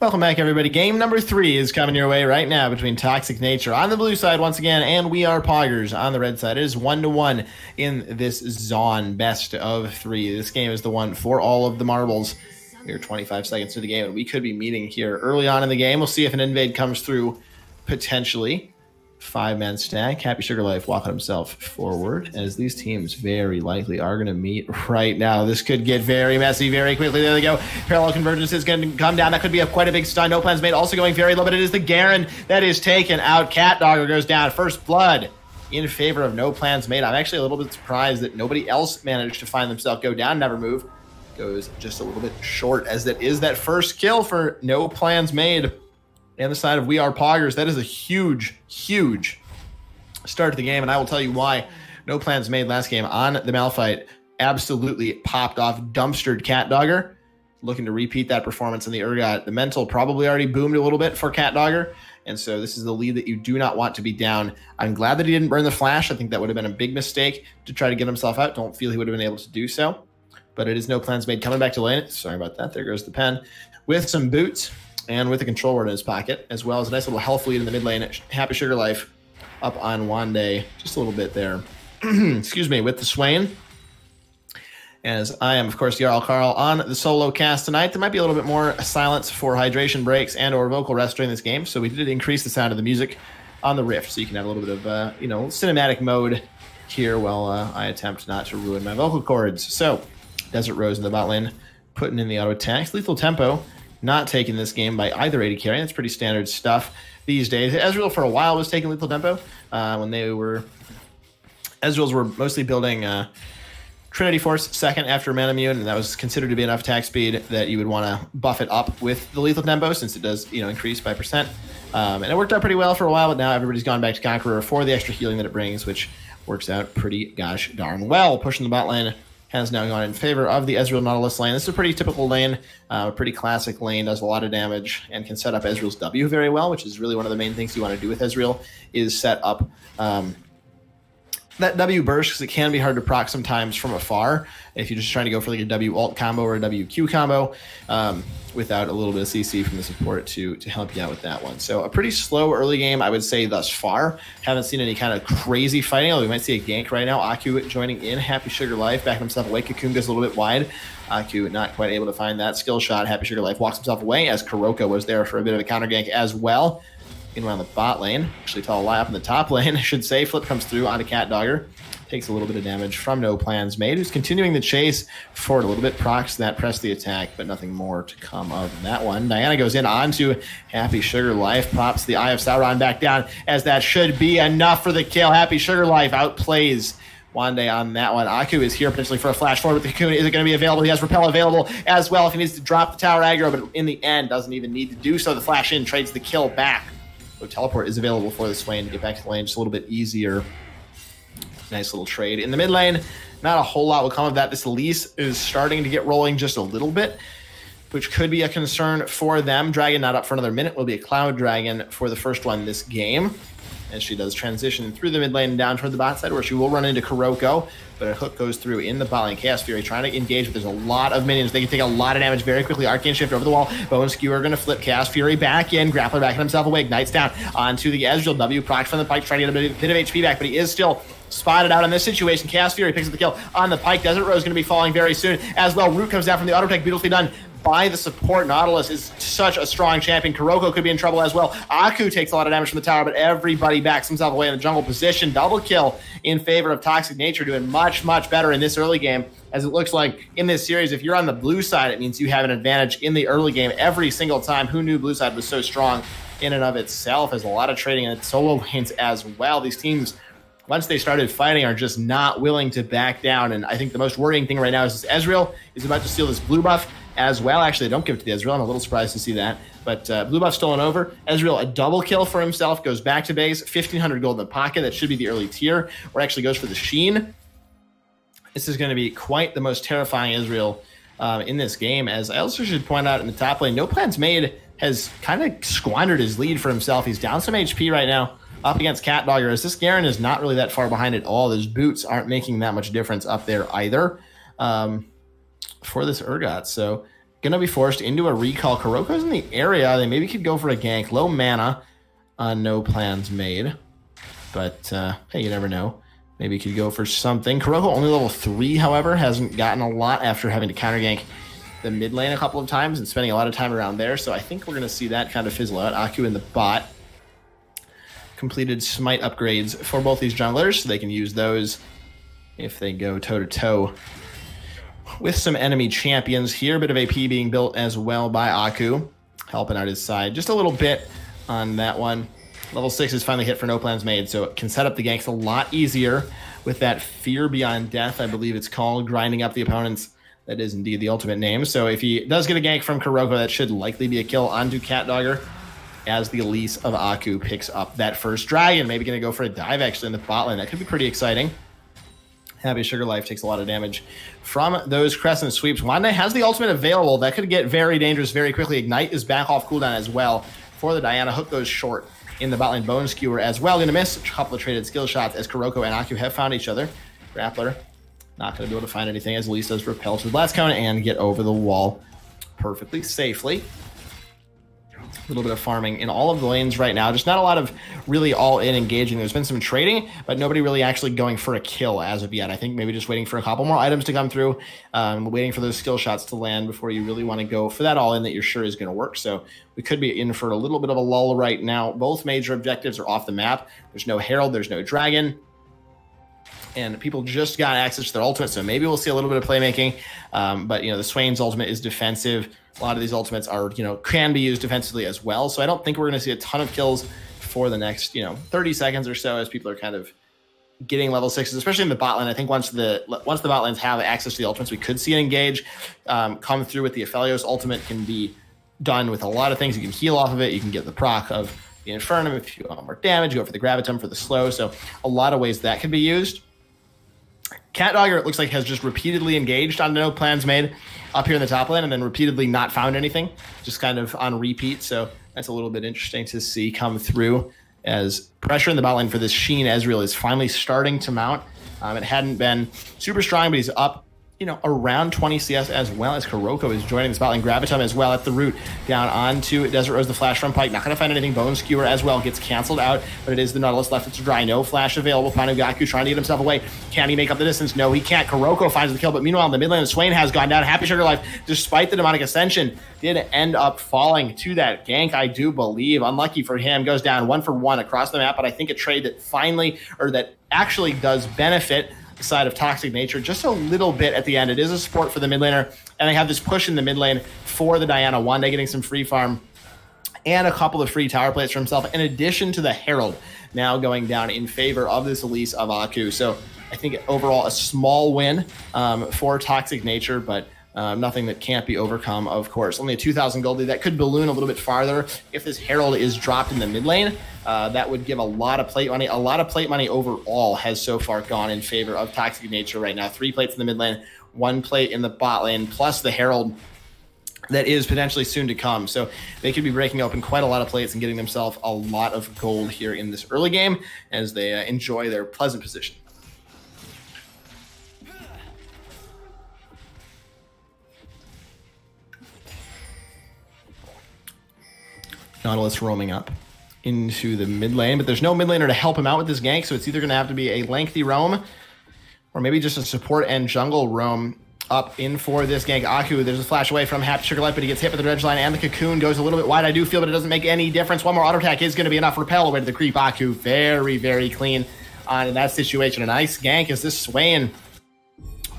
Welcome back, everybody. Game number 3 is coming your way right now between Toxic Nature on the blue side once again, and We Are Poggers on the red side. It is 1-1 in this Zon best of 3. This game is the one for all of the marbles. We're 25 seconds to the game, and we could be meeting here early on in the game. We'll see if an invade comes through, potentially. 5-man stack. Happy Sugar Life walking himself forward, as these teams very likely are going to meet right now. This could get very messy very quickly. There they go. Parallel Convergence is going to come down. That could be quite a big stun. No Plans Made also going very low, but it is the Garen that is taken out. Cat Dogger goes down. First blood in favor of No Plans Made. I'm actually a little bit surprised that nobody else managed to find themselves go down. Never Move goes just a little bit short, as that is that first kill for No Plans Made. And the side of We Are Poggers, that is a huge, huge start to the game, and I will tell you why. No Plans Made last game on the Malphite absolutely popped off, dumpstered Cat Dogger. Looking to repeat that performance in the Urgot. The mental probably already boomed a little bit for Cat Dogger, and so this is the lead that you do not want to be down. I'm glad that he didn't burn the flash. I think that would have been a big mistake to try to get himself out. Don't feel he would have been able to do so, but it is No Plans Made coming back to lane. Sorry about that. There goes the pen with some boots and with a control word in his pocket, as well as a nice little health lead in the mid lane. Happy Sugar Life up on Wande just a little bit there. Excuse me, with the Swain. As I am, of course, Jarl Carl on the solo cast tonight. There might be a little bit more silence for hydration breaks and or vocal rest during this game, so we did increase the sound of the music on the Rift, so you can have a little bit of, cinematic mode here while I attempt not to ruin my vocal cords. So, Desert Rose in the bot lane, putting in the auto attacks. Lethal Tempo, not taking this game by either AD carry. That's pretty standard stuff these days. Ezreal for a while was taking Lethal Tempo when Ezreals were mostly building Trinity Force second after Manamune, and that was considered to be enough attack speed that you would want to buff it up with the Lethal Tempo, since it does increase by percent. And it worked out pretty well for a while, but now everybody's gone back to Conqueror for the extra healing that it brings, which works out pretty gosh darn well. Pushing the bot lane has now gone in favor of the Ezreal Nautilus lane. This is a pretty typical lane, a pretty classic lane, does a lot of damage, and can set up Ezreal's W very well, which is really one of the main things you want to do with Ezreal, is set up that W burst, because it can be hard to proc sometimes from afar if you're just trying to go for like a W ult combo or a W Q combo without a little bit of CC from the support to help you out with that one. So a pretty slow early game, I would say, thus far. Haven't seen any kind of crazy fighting, although we might see a gank right now. Aku joining in. Happy Sugar Life backing himself away. Cocoon goes a little bit wide. Aku not quite able to find that skill shot. Happy Sugar Life walks himself away, as Kuroko was there for a bit of a counter gank as well. Meanwhile, in the bot lane, actually tell a lie, up in the top lane, I should say, Flip comes through onto Cat Dogger. Takes a little bit of damage from No Plans Made, who's continuing the chase forward a little bit, procs that, press the attack, but nothing more to come of that one. Diana goes in onto Happy Sugar Life, pops the Eye of Sauron back down, as that should be enough for the kill. Happy Sugar Life outplays Wande on that one. Aku is here potentially for a flash forward with the Cocoon. Is it going to be available? He has Repel available as well if he needs to drop the tower aggro, but in the end doesn't even need to do so. The flash in trades the kill back. So teleport is available for the Swain to get back to the lane just a little bit easier. Nice little trade. In the mid lane, not a whole lot will come of that. This Elise is starting to get rolling just a little bit, which could be a concern for them. Dragon not up for another minute. Will be a Cloud Dragon for the first one this game, as she does transition through the mid lane and down toward the bot side, where she will run into Kuroko, but a hook goes through in the bot lane. Chaos Fury trying to engage, but there's a lot of minions. They can take a lot of damage very quickly. Arcane Shift over the wall. Bone Skewer going to flip Chaos Fury back in. Grappler backing himself away. Ignites down onto the Ezreal. W procs from the Pike, trying to get a bit of HP back, but he is still spotted out in this situation. Chaos Fury picks up the kill on the Pike. Desert Rose going to be falling very soon as well. Root comes down from the auto tech, beautifully done by the support. Nautilus is such a strong champion. Kuroko could be in trouble as well. Aku takes a lot of damage from the tower, but everybody backs himself away in the jungle position. Double kill in favor of Toxic Nature, doing much, much better in this early game, as it looks like in this series, if you're on the blue side, it means you have an advantage in the early game every single time. Who knew blue side was so strong in and of itself? There's a lot of trading in solo lanes as well. These teams, once they started fighting, are just not willing to back down, and I think the most worrying thing right now is this Ezreal is about to steal this blue buff as well. Actually, don't give it to the Ezreal. I'm a little surprised to see that, but blue buff stolen over. Ezreal, a double kill for himself, goes back to base, 1,500 gold in the pocket. That should be the early tier, or actually goes for the Sheen. This is going to be quite the most terrifying Ezreal in this game, as I also should point out in the top lane, No Plans Made has kind of squandered his lead for himself. He's down some HP right now up against Cat Dogger, as this Garen is not really that far behind at all. Those boots aren't making that much difference up there either for this Urgot. So going to be forced into a recall. Kuroko's in the area. They maybe could go for a gank. Low mana. No plans made. But, hey, you never know. Maybe could go for something. Kuroko only level 3, however, hasn't gotten a lot after having to counter gank the mid lane a couple of times and spending a lot of time around there. So I think we're going to see that kind of fizzle out. Aku in the bot completed smite upgrades for both these junglers, so they can use those if they go toe-to-toe with some enemy champions here. A bit of AP being built as well by Aku, helping out his side just a little bit on that one. Level 6 is finally hit for no plans made, so it can set up the ganks a lot easier with that Fear Beyond Death, I believe it's called, grinding up the opponents. That is indeed the ultimate name. So if he does get a gank from Kuroko, that should likely be a kill onto CatDogger as the Elise of Aku picks up that first dragon. Maybe going to go for a dive actually in the bot lane. That could be pretty exciting. Happy Sugar Life takes a lot of damage from those crescent sweeps. Wanda has the ultimate available. That could get very dangerous very quickly. Ignite is back off cooldown as well for the Diana. Hook goes short in the bot lane. Bone Skewer as well. Going to miss a couple of traded skill shots as Kuroko and Aku have found each other. Grappler not going to be able to find anything as Elise does repel to the blast cone and get over the wall perfectly safely. A little bit of farming in all of the lanes right now. Just not a lot of really all-in engaging. There's been some trading, but nobody really actually going for a kill as of yet. I think maybe just waiting for a couple more items to come through, waiting for those skill shots to land before you really want to go for that all-in that you're sure is going to work. So we could be in for a little bit of a lull right now. Both major objectives are off the map. There's no Herald, there's no Dragon. And people just got access to their ultimate, so maybe we'll see a little bit of playmaking. But, you know, the Swain's ultimate is defensive. A lot of these ultimates are, you know, can be used defensively as well. So I don't think we're going to see a ton of kills for the next, 30 seconds or so as people are kind of getting level 6s, especially in the bot lane. I think once the bot lanes have access to the ultimates, we could see an engage come through with the Aphelios ultimate. Can be done with a lot of things. You can heal off of it. You can get the proc of the Infernum if you want more damage. You go for the Gravitum for the slow. So a lot of ways that can be used. CatDogger, it looks like, has just repeatedly engaged on no plans made up here in the top lane and then repeatedly not found anything, just kind of on repeat. So that's a little bit interesting to see come through as pressure in the bot lane for this Sheen Ezreal is finally starting to mount. It hadn't been super strong, but he's up, around 20 CS as well as Kuroko is joining the bot lane. Gravitum as well at the root down onto Desert Rose, the flash from Pike. Not going to find anything. Bone Skewer as well gets canceled out, but it is the Nautilus left to dry. No flash available. Gaku trying to get himself away. Can he make up the distance? No, he can't. Kuroko finds the kill, but meanwhile in the mid lane, Swain has gone down. Happy Sugar Life, despite the Demonic Ascension, did end up falling to that gank, I do believe. Unlucky for him. Goes down 1 for 1 across the map, but I think a trade that actually does benefit side of Toxic Nature just a little bit at the end. It is a support for the mid laner, and they have this push in the mid lane for the Diana. Wanda getting some free farm and a couple of free tower plates for himself, in addition to the Herald now going down in favor of this Elise of Aku. So I think overall a small win for Toxic Nature, but nothing that can't be overcome, of course. Only a 2,000 goldie. That could balloon a little bit farther if this Herald is dropped in the mid lane. That would give a lot of plate money. A lot of plate money overall has so far gone in favor of Toxic Nature right now. 3 plates in the mid lane, 1 plate in the bot lane, plus the Herald that is potentially soon to come. So they could be breaking open quite a lot of plates and getting themselves a lot of gold here in this early game as they enjoy their pleasant position. Nautilus roaming up into the mid lane, but there's no mid laner to help him out with this gank, so it's either going to have to be a lengthy roam or maybe just a support and jungle roam up in for this gank. Aku, there's a flash away from Happy Sugar Life, but he gets hit with the dredge line, and the cocoon goes a little bit wide, I do feel, but it doesn't make any difference. One more auto attack is going to be enough. Repel away to the creep. Aku very, very clean in that situation. A nice gank as this Swain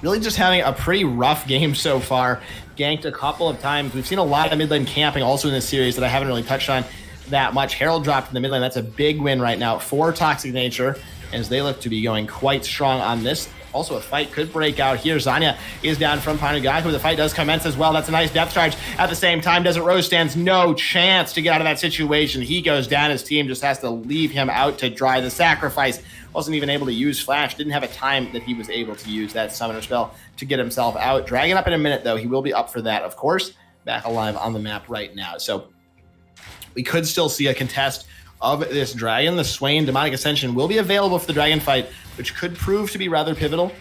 really just having a pretty rough game so far. Ganked a couple of times. We've seen a lot of mid lane camping also in this series that I haven't really touched on that much. Herald dropped in the mid lane. That's a big win right now for Toxic Nature as they look to be going quite strong on this. Also, a fight could break out here. Zanya is down from Gaku. The fight does commence as well. That's a nice depth charge. At the same time, Desert Rose stands no chance to get out of that situation. He goes down. His team just has to leave him out to dry. The sacrifice wasn't even able to use Flash. Didn't have a time that he was able to use that summoner spell to get himself out. Dragon up in a minute, though. He will be up for that, of course. Back alive on the map right now. So we could still see a contest of this dragon. The Swain Demonic Ascension will be available for the dragon fight, which could prove to be rather pivotal.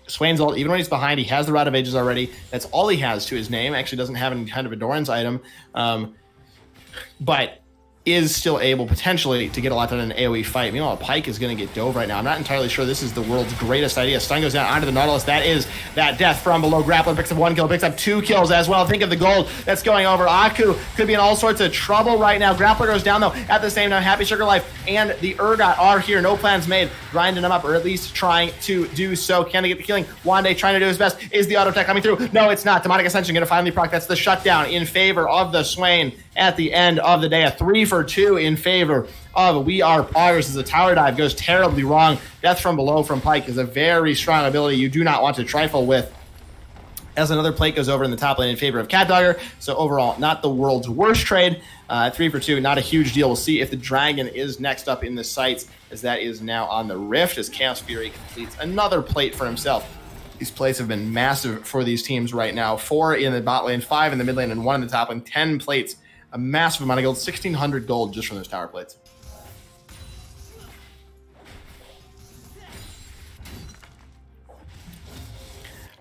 Swain's ult, even when he's behind, he has the Rod of Ages already. That's all he has to his name. Actually doesn't have any kind of a Doran's item. But is still able potentially to get a lot done in an AoE fight. Meanwhile, Pyke is going to get dove right now. I'm not entirely sure this is the world's greatest idea. Stun goes down onto the Nautilus. That is that death from below. Grappler picks up 1 kill, picks up 2 kills as well. Think of the gold that's going over. Aku could be in all sorts of trouble right now. Grappler goes down though. At the same time, Happy Sugar Life and the Urgot are here. No plans made. Grinding them up, or at least trying to do so. Can they get the killing? Wande trying to do his best. Is the auto attack coming through? No, it's not. Demonic Ascension going to finally proc. That's the shutdown in favor of the Swain at the end of the day. A 3-for-2 in favor of We Are Poggers as the tower dive goes terribly wrong. Death from below from Pyke is a very strong ability you do not want to trifle with, as another plate goes over in the top lane in favor of CatDogger. So overall, not the world's worst trade. 3-for-2, not a huge deal. We'll see if the Dragon is next up in the sights, as that is now on the Rift, as Chaos Fury completes another plate for himself. These plates have been massive for these teams right now. 4 in the bot lane, 5 in the mid lane, and 1 in the top lane. 10 plates, a massive amount of gold, 1,600 gold just from those tower plates.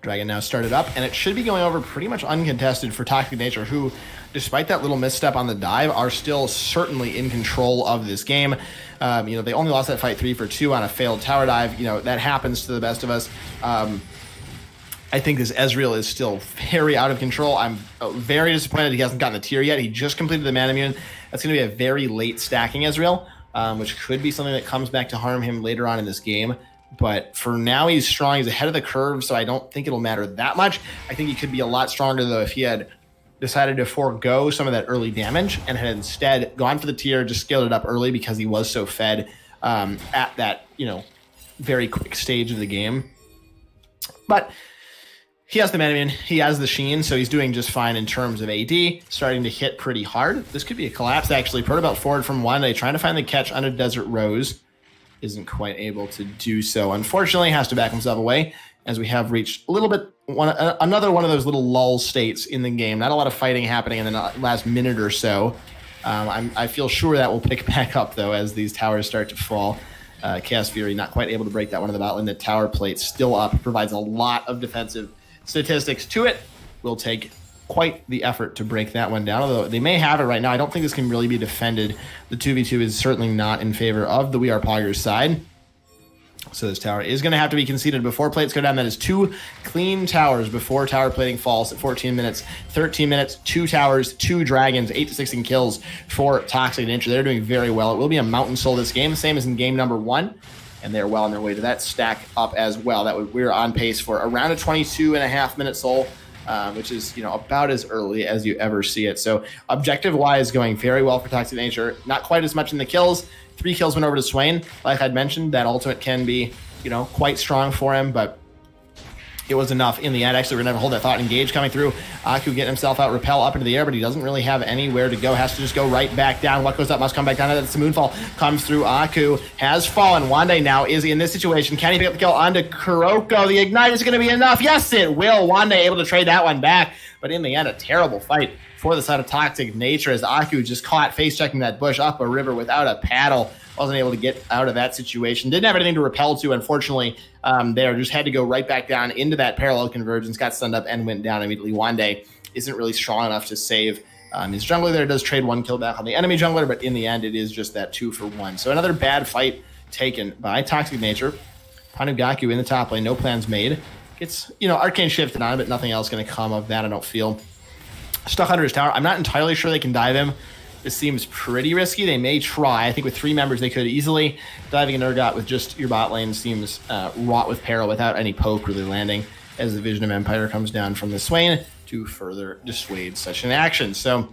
Dragon now started up, and it should be going over pretty much uncontested for Toxic Nature, who, despite that little misstep on the dive, are still certainly in control of this game. You know, they only lost that fight 3-for-2 on a failed tower dive. You know, that happens to the best of us. I think this Ezreal is still very out of control. I'm very disappointed he hasn't gotten the tier yet. He just completed the Mana Immune. That's going to be a very late stacking Ezreal, which could be something that comes back to harm him later on in this game. But for now, he's strong. He's ahead of the curve, so I don't think it'll matter that much. I think he could be a lot stronger, though, if he had decided to forego some of that early damage and had instead gone for the tier, just scaled it up early because he was so fed at that, you know, very quick stage of the game. But he has the Mana Immune, he has the Sheen, so he's doing just fine in terms of AD, starting to hit pretty hard. This could be a collapse, actually. Protobelt forward from Wande, trying to find the catch under Desert Rose. Isn't quite able to do so. Unfortunately, has to back himself away, as we have reached a little bit, another one of those little lull states in the game. Not a lot of fighting happening in the last minute or so. I feel sure that will pick back up, though, as these towers start to fall. Chaos Fury not quite able to break that one in the bot lane. The tower plate still up, provides a lot of defensive statistics to it. Will take quite the effort to break that one down, although they may have it right now. I don't think this can really be defended. The 2v2 is certainly not in favor of the We Are Poggers side. So this tower is going to have to be conceded before plates go down. That is 2 clean towers before tower plating falls at 14 minutes, 13 minutes, 2 towers, 2 dragons, 8 to 16 kills for Toxic Nature. They're doing very well. It will be a Mountain Soul this game, same as in game number 1. And they're well on their way to that stack up as well. We're on pace for around a 22.5-minute soul, which is, you know, about as early as you ever see it. So objective-wise, going very well for Toxic Nature. Not quite as much in the kills. 3 kills went over to Swain. Like I'd mentioned, that ultimate can be, you know, quite strong for him, but it was enough in the end. Actually, we're going to hold that thought. Engage coming through. Aku getting himself out, repel up into the air, but he doesn't really have anywhere to go. Has to just go right back down. What goes up must come back down. That's the Moonfall. Comes through. Aku has fallen. Wande now is in this situation. Can he pick up the kill onto Kuroko? The Ignite is going to be enough. Yes, it will. Wande able to trade that one back. But in the end, a terrible fight for the side of Toxic Nature, as Aku just caught face-checking that bush up a river without a paddle. Wasn't able to get out of that situation. Didn't have anything to repel to, unfortunately. There just had to go right back down into that parallel convergence, got stunned up and went down immediately. Wande isn't really strong enough to save his jungler there. Does trade 1 kill back on the enemy jungler, but in the end, it is just that 2-for-1. So another bad fight taken by Toxic Nature. Panugaku in the top lane, no plans made. Gets, you know, Arcane shifted on, but nothing else going to come of that, I don't feel. Stuck under his tower. I'm not entirely sure they can dive him. This seems pretty risky. They may try. I think with 3 members, they could easily. Diving an Urgot with just your bot lane seems wrought with peril without any poke really landing, as the Vision of Empire comes down from the Swain to further dissuade such an action. So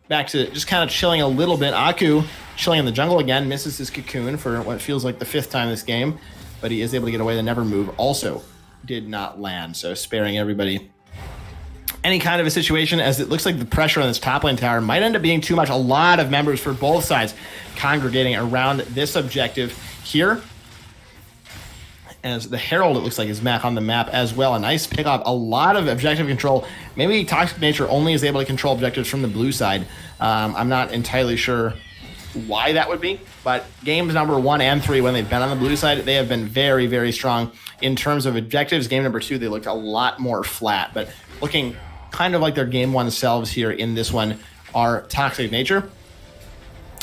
back to just kind of chilling a little bit. Aku chilling in the jungle again, misses his cocoon for what feels like the 5th time this game, but he is able to get away. The Never Move also did not land, so sparing everybody any kind of a situation, as it looks like the pressure on this top lane tower might end up being too much. A lot of members for both sides congregating around this objective here, as the Herald, it looks like, is back on the map as well. A nice pick up, a lot of objective control. Maybe Toxic Nature only is able to control objectives from the blue side. I'm not entirely sure why that would be, but games number 1 and 3, when they've been on the blue side, they have been very, very strong in terms of objectives. Game number 2, they looked a lot more flat, but looking kind of like their game 1 selves here in this one are Toxic Nature.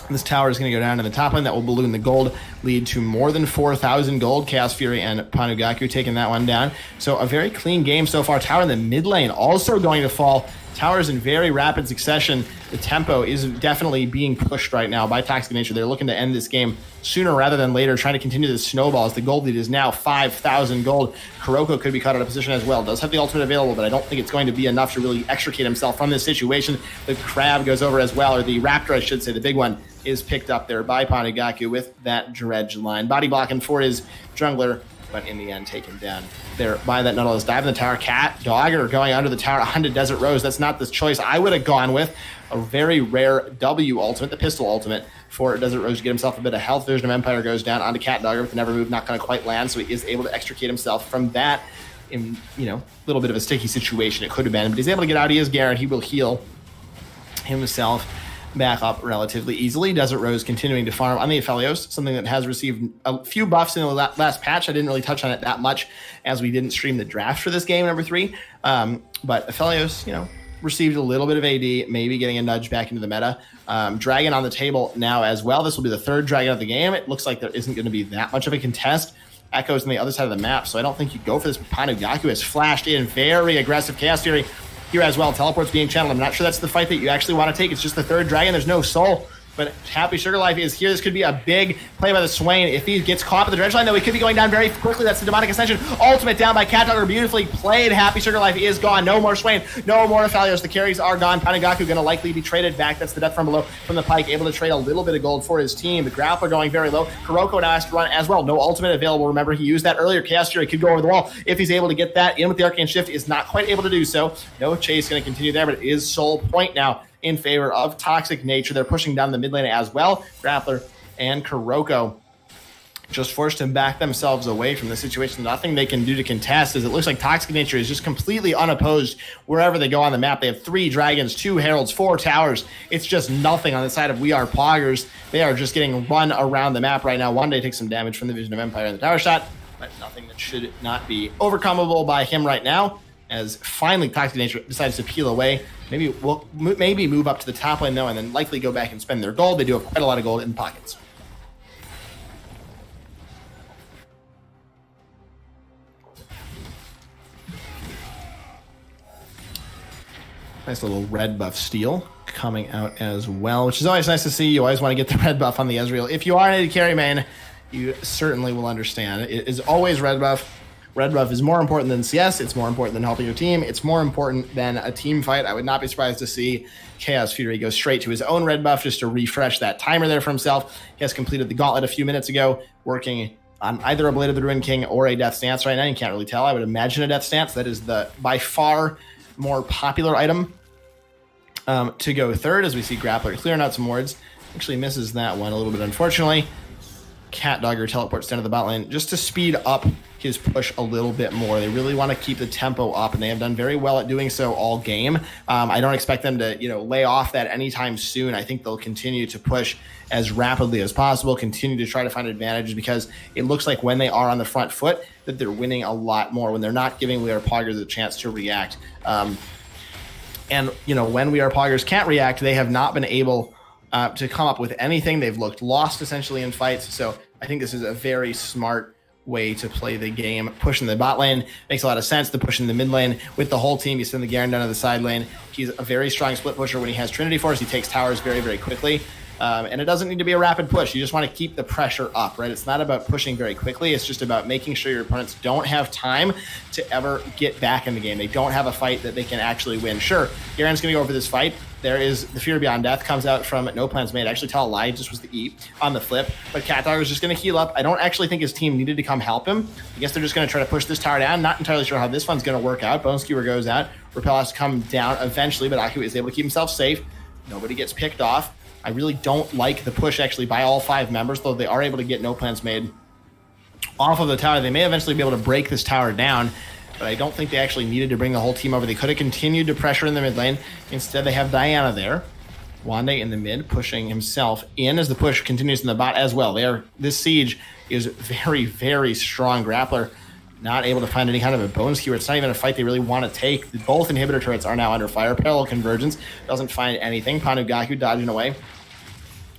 This tower is going to go down in the top lane. That will balloon the gold, lead to more than 4,000 gold. Chaos Fury and Panugaku taking that one down. So a very clean game so far. Tower in the mid lane also going to fall. Towers in very rapid succession. The tempo is definitely being pushed right now by Toxic Nature. They're looking to end this game sooner rather than later, trying to continue the snowballs. The gold lead is now 5,000 gold. Kuroko could be caught out of position as well. Does have the ultimate available, but I don't think it's going to be enough to really extricate himself from this situation. The crab goes over as well, or the raptor, I should say, the big one, is picked up there by Panugaku with that dredge line. Body blocking for his jungler, but in the end taken down there by that Nautilus dive in the tower. Cat Dogger going under the tower onto Desert Rose. That's not the choice I would have gone with. A very rare W ultimate, the pistol ultimate for Desert Rose to get himself a bit of health. Vision of Empire goes down onto Cat Dogger with the never move, not going to quite land, so he is able to extricate himself from that in, you know, a little bit of a sticky situation it could have been, but he's able to get out. He is Garrett. He will heal himself back up relatively easily. Desert Rose continuing to farm on the Aphelios, something that has received a few buffs in the last patch. I didn't really touch on it that much as we didn't stream the draft for this game, number 3. But Aphelios, you know, received a little bit of AD, maybe getting a nudge back into the meta. Dragon on the table now as well. This will be the 3rd Dragon of the game. It looks like there isn't going to be that much of a contest. Echoes on the other side of the map, so I don't think you go for this. Panugaku has flashed in very aggressive Chaos Fury here as well. Teleport's being channeled. I'm not sure that's the fight that you actually want to take. It's just the 3rd dragon. There's no soul. But Happy Sugar Life is here. This could be a big play by the Swain. If he gets caught by the dredge line, though, he could be going down very quickly. That's the Demonic Ascension. Ultimate down by Cat Dogger. Beautifully played. Happy Sugar Life is gone. No more Swain. No more Aphelios. The carries are gone. Panugaku going to likely be traded back. That's the death from below from the Pike. Able to trade a little bit of gold for his team. The Grappler going very low. Kuroko now has to run as well. No ultimate available. Remember, he used that earlier. Chaos Fury could go over the wall. If he's able to get that in with the Arcane Shift, is not quite able to do so. No chase going to continue there, but it is sole point now in favor of Toxic Nature. They're pushing down the mid lane as well. Grappler and Kuroko just forced to back themselves away from the situation. Nothing they can do to contest, as it looks like Toxic Nature is just completely unopposed wherever they go on the map. They have 3 dragons, 2 heralds, 4 towers. It's just nothing on the side of We Are Poggers. They are just getting run around the map right now. One Day takes some damage from the Vision of Empire and the tower shot, but nothing that should not be overcomable by him right now, as finally Toxic Nature decides to peel away. Maybe move up to the top lane, though, and then likely go back and spend their gold. They do have quite a lot of gold in pockets. Nice little red buff steal coming out as well, which is always nice to see. You always want to get the red buff on the Ezreal. If you are an AD carry main, you certainly will understand. It is always red buff. Red buff is more important than CS. It's more important than helping your team. It's more important than a team fight. I would not be surprised to see Chaos Fury go straight to his own red buff just to refresh that timer there for himself. He has completed the gauntlet a few minutes ago, working on either a Blade of the Ruined King or a Death Stance right now. You can't really tell. I would imagine a Death Stance. That is the by far more popular item to go 3rd, as we see Grappler clearing out some wards. Actually misses that one a little bit, unfortunately. Cat Dogger teleports down to the bot lane just to speed up his push a little bit more. They really want to keep the tempo up, and they have done very well at doing so all game. I don't expect them to, lay off that anytime soon. I think they'll continue to push as rapidly as possible, continue to try to find advantages, because it looks like when they are on the front foot that they're winning a lot more when they're not giving We Are Poggers a chance to react. And when We Are Poggers can't react, they have not been able to come up with anything. They've looked lost essentially in fights. So I think this is a very smart way to play the game. Pushing the bot lane makes a lot of sense. The push in the mid lane with the whole team. You send the Garen down to the side lane. He's a very strong split pusher. When he has Trinity Force, he takes towers very, very quickly. And it doesn't need to be a rapid push. You just want to keep the pressure up, right? It's not about pushing very quickly. It's just about making sure your opponents don't have time to ever get back in the game. They don't have a fight that they can actually win. Sure, Garen's going to go over this fight. There is the Fear Beyond Death comes out from No Plans Made. I actually tell a lie, it just was the E on the flip. But Cat Dogger is just going to heal up. I don't actually think his team needed to come help him. I guess they're just going to try to push this tower down. Not entirely sure how this one's going to work out. Bone Skewer goes out. Repel has to come down eventually, but Aku is able to keep himself safe. Nobody gets picked off. I really don't like the push actually by all 5 members, though they are able to get No Plans Made off of the tower. They may eventually be able to break this tower down, but I don't think they actually needed to bring the whole team over. They could have continued to pressure in the mid lane. Instead, they have Diana there. Wande in the mid, pushing himself in as the push continues in the bot as well. This siege is very, very strong. Grappler not able to find any kind of a bonus here. It's not even a fight they really want to take. Both inhibitor turrets are now under fire. Parallel convergence doesn't find anything. Panugaku dodging away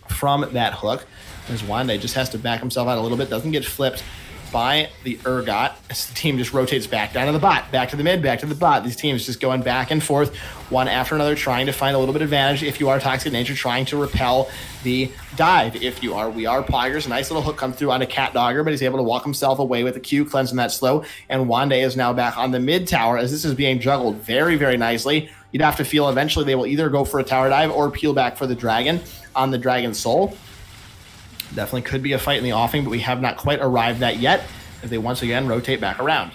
from that hook. As Wande just has to back himself out a little bit. Doesn't get flipped by the Urgot. This team just rotates back down to the bot, back to the mid, back to the bot. These teams just going back and forth, one after another, trying to find a little bit of advantage. If you are Toxic Nature, trying to repel the dive. If you are, we are Poggers. A nice little hook comes through onto Cat Dogger, but he's able to walk himself away with the Q, cleansing that slow. And Wande is now back on the mid tower as this is being juggled very, very nicely. You'd have to feel eventually they will either go for a tower dive or peel back for the dragon on the Dragon Soul. Definitely could be a fight in the offing, but we have not quite arrived at yet as they once again rotate back around.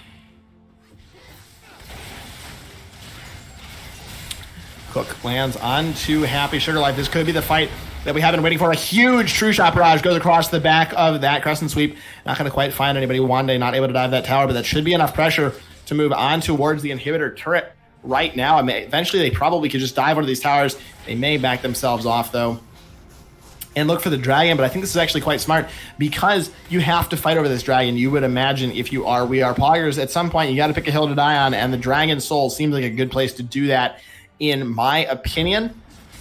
Cook lands onto Happy Sugar Life. This could be the fight that we have been waiting for. A huge True Shot barrage goes across the back of that Crescent Sweep. Not going to quite find anybody. Wande not able to dive that tower, but that should be enough pressure to move on towards the inhibitor turret right now. I mean, eventually they probably could just dive one of these towers. They may back themselves off though and look for the dragon, but I think this is actually quite smart because you have to fight over this dragon. You would imagine if you are We Are Poggers, at some point you got to pick a hill to die on, and the Dragon Soul seems like a good place to do that, in my opinion.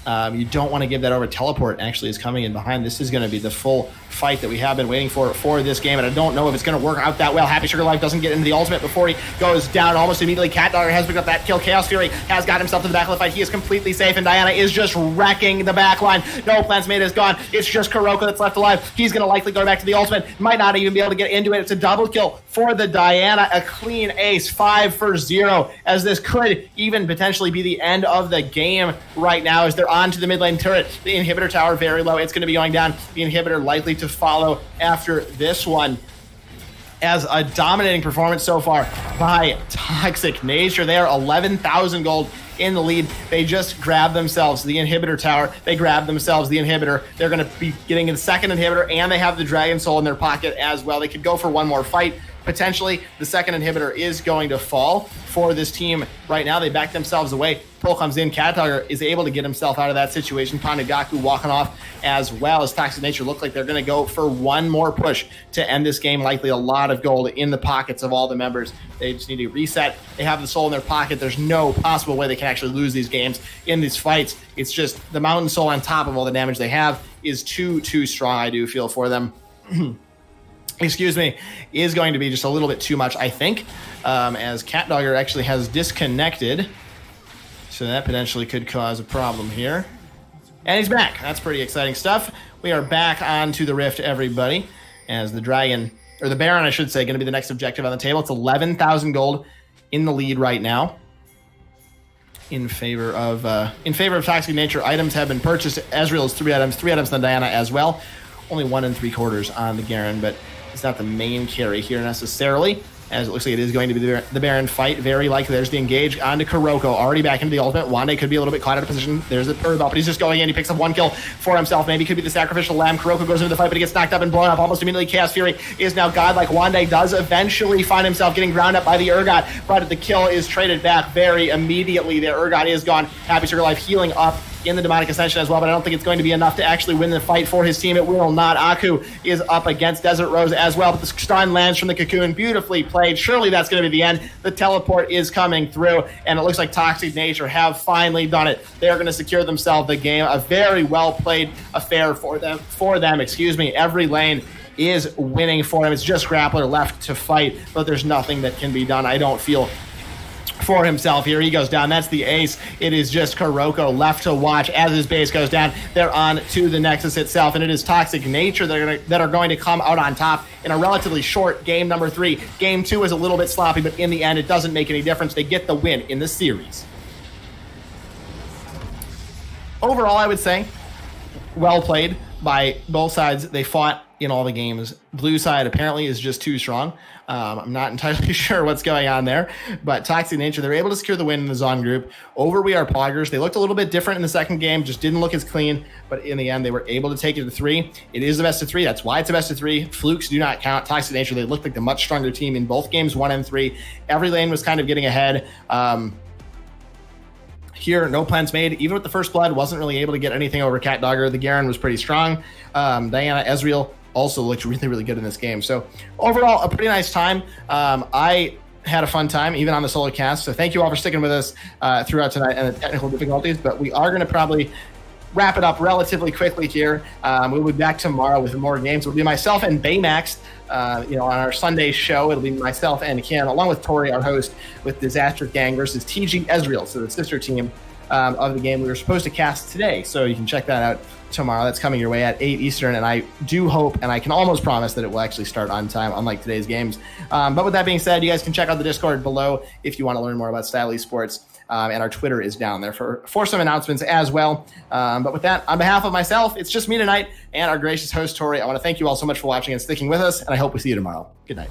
You don't want to give that over. Teleport actually is coming in behind. This is going to be the full fight that we have been waiting for this game, and I don't know if it's going to work out that well. Happy Sugar Life doesn't get into the ultimate before he goes down almost immediately. Cat Dogger has picked up that kill. Chaos Fury has got himself to the back of the fight. He is completely safe, and Diana is just wrecking the back line. No Plants Made is gone. It's just Kuroko that's left alive. He's going to likely go back to the ultimate. Might not even be able to get into it. It's a double kill for the Diana. A clean ace, 5 for 0, as this could even potentially be the end of the game right now as they're on to the mid lane turret. The inhibitor tower very low. It's going to be going down. The inhibitor likely to follow after this one. As a dominating performance so far by Toxic Nature. They are 11,000 gold in the lead. They just grabbed themselves the inhibitor tower. They grabbed themselves the inhibitor. They're going to be getting the second inhibitor, and they have the Dragon Soul in their pocket as well. They could go for one more fight. Potentially, the second inhibitor is going to fall for this team right now. They back themselves away. Pull comes in. Cat Dogger is able to get himself out of that situation. Panugaku walking off as well as Toxic Nature look like they're going to go for one more push to end this game. Likely a lot of gold in the pockets of all the members. They just need to reset. They have the soul in their pocket. There's no possible way they can actually lose these games in these fights. It's just the Mountain Soul on top of all the damage they have is too strong, I do feel, for them. Excuse me, is going to be just a little bit too much, I think, as Cat Dogger actually has disconnected. So that potentially could cause a problem here. And he's back. That's pretty exciting stuff. We are back onto the Rift, everybody, as the Dragon, or the Baron, I should say, going to be the next objective on the table. It's 11,000 gold in the lead right now. In favor of Toxic Nature. Items have been purchased. Ezreal is 3 items on Diana as well. Only 1 3/4 on the Garen, but it's not the main carry here necessarily, as it looks like it is going to be the Baron fight. Very likely. There's the engage onto Kuroko, already back into the ultimate. Wande could be a little bit caught out of position. There's the Earth but he's just going in. He picks up 1 kill for himself. Maybe could be the sacrificial lamb. Kuroko goes into the fight, but he gets knocked up and blown up almost immediately. Chaos Fury is now godlike. Wande does eventually find himself getting ground up by the Urgot, but the kill is traded back very immediately. The Urgot is gone. Happy Sugar Life healing up in the Demonic Ascension as well, but I don't think it's going to be enough to actually win the fight for his team. It will not. Aku is up against Desert Rose as well, but the stun lands from the Cocoon. Beautifully played. Surely that's going to be the end. The teleport is coming through, and it looks like Toxic Nature have finally done it. They're going to secure themselves the game. A very well-played affair for them. Excuse me. Every lane is winning for them. It's just Grappler left to fight, but there's nothing that can be done, I don't feel, for himself here. He goes down. That's the ace. It is just Kuroko left to watch as his base goes down. They're on to the Nexus itself, and it is Toxic Nature that are going to come out on top in a relatively short game number 3. Game 2 is a little bit sloppy, but in the end, it doesn't make any difference. They get the win in the series. Overall, I would say, well played by both sides. They fought in all the games. Blue side apparently is just too strong. I'm not entirely sure what's going on there, but Toxic Nature, they're able to secure the win in the Zon group over We Are Poggers. They looked a little bit different in the second game, just didn't look as clean, but in the end, they were able to take it to 3. It is the best of 3. That's why it's a best of 3. Flukes do not count. Toxic Nature, they looked like the much stronger team in both games 1 and 3. Every lane was kind of getting ahead. here, no plans made. Even with the first blood, wasn't really able to get anything over Cat Dogger. The Garen was pretty strong. Diana Ezreal also looked really, really good in this game. So overall, a pretty nice time. I had a fun time, even on the solo cast. So thank you all for sticking with us throughout tonight and the technical difficulties. But we are going to probably wrap it up relatively quickly here. We'll be back tomorrow with more games. It'll be myself and Baymax, on our Sunday show. It'll be myself and Ken, along with Tori, our host, with Disastrous Gang versus TG Ezreal, so the sister team of the game we were supposed to cast today. So you can check that out tomorrow. That's coming your way at 8 Eastern, and I do hope, and I can almost promise that it will actually start on time, unlike today's games. But with that being said, you guys can check out the Discord below if you want to learn more about Style Esports. And our Twitter is down there for some announcements as well. But with that, on behalf of myself, it's just me tonight and our gracious host, Tori. I want to thank you all so much for watching and sticking with us, and I hope we see you tomorrow. Good night.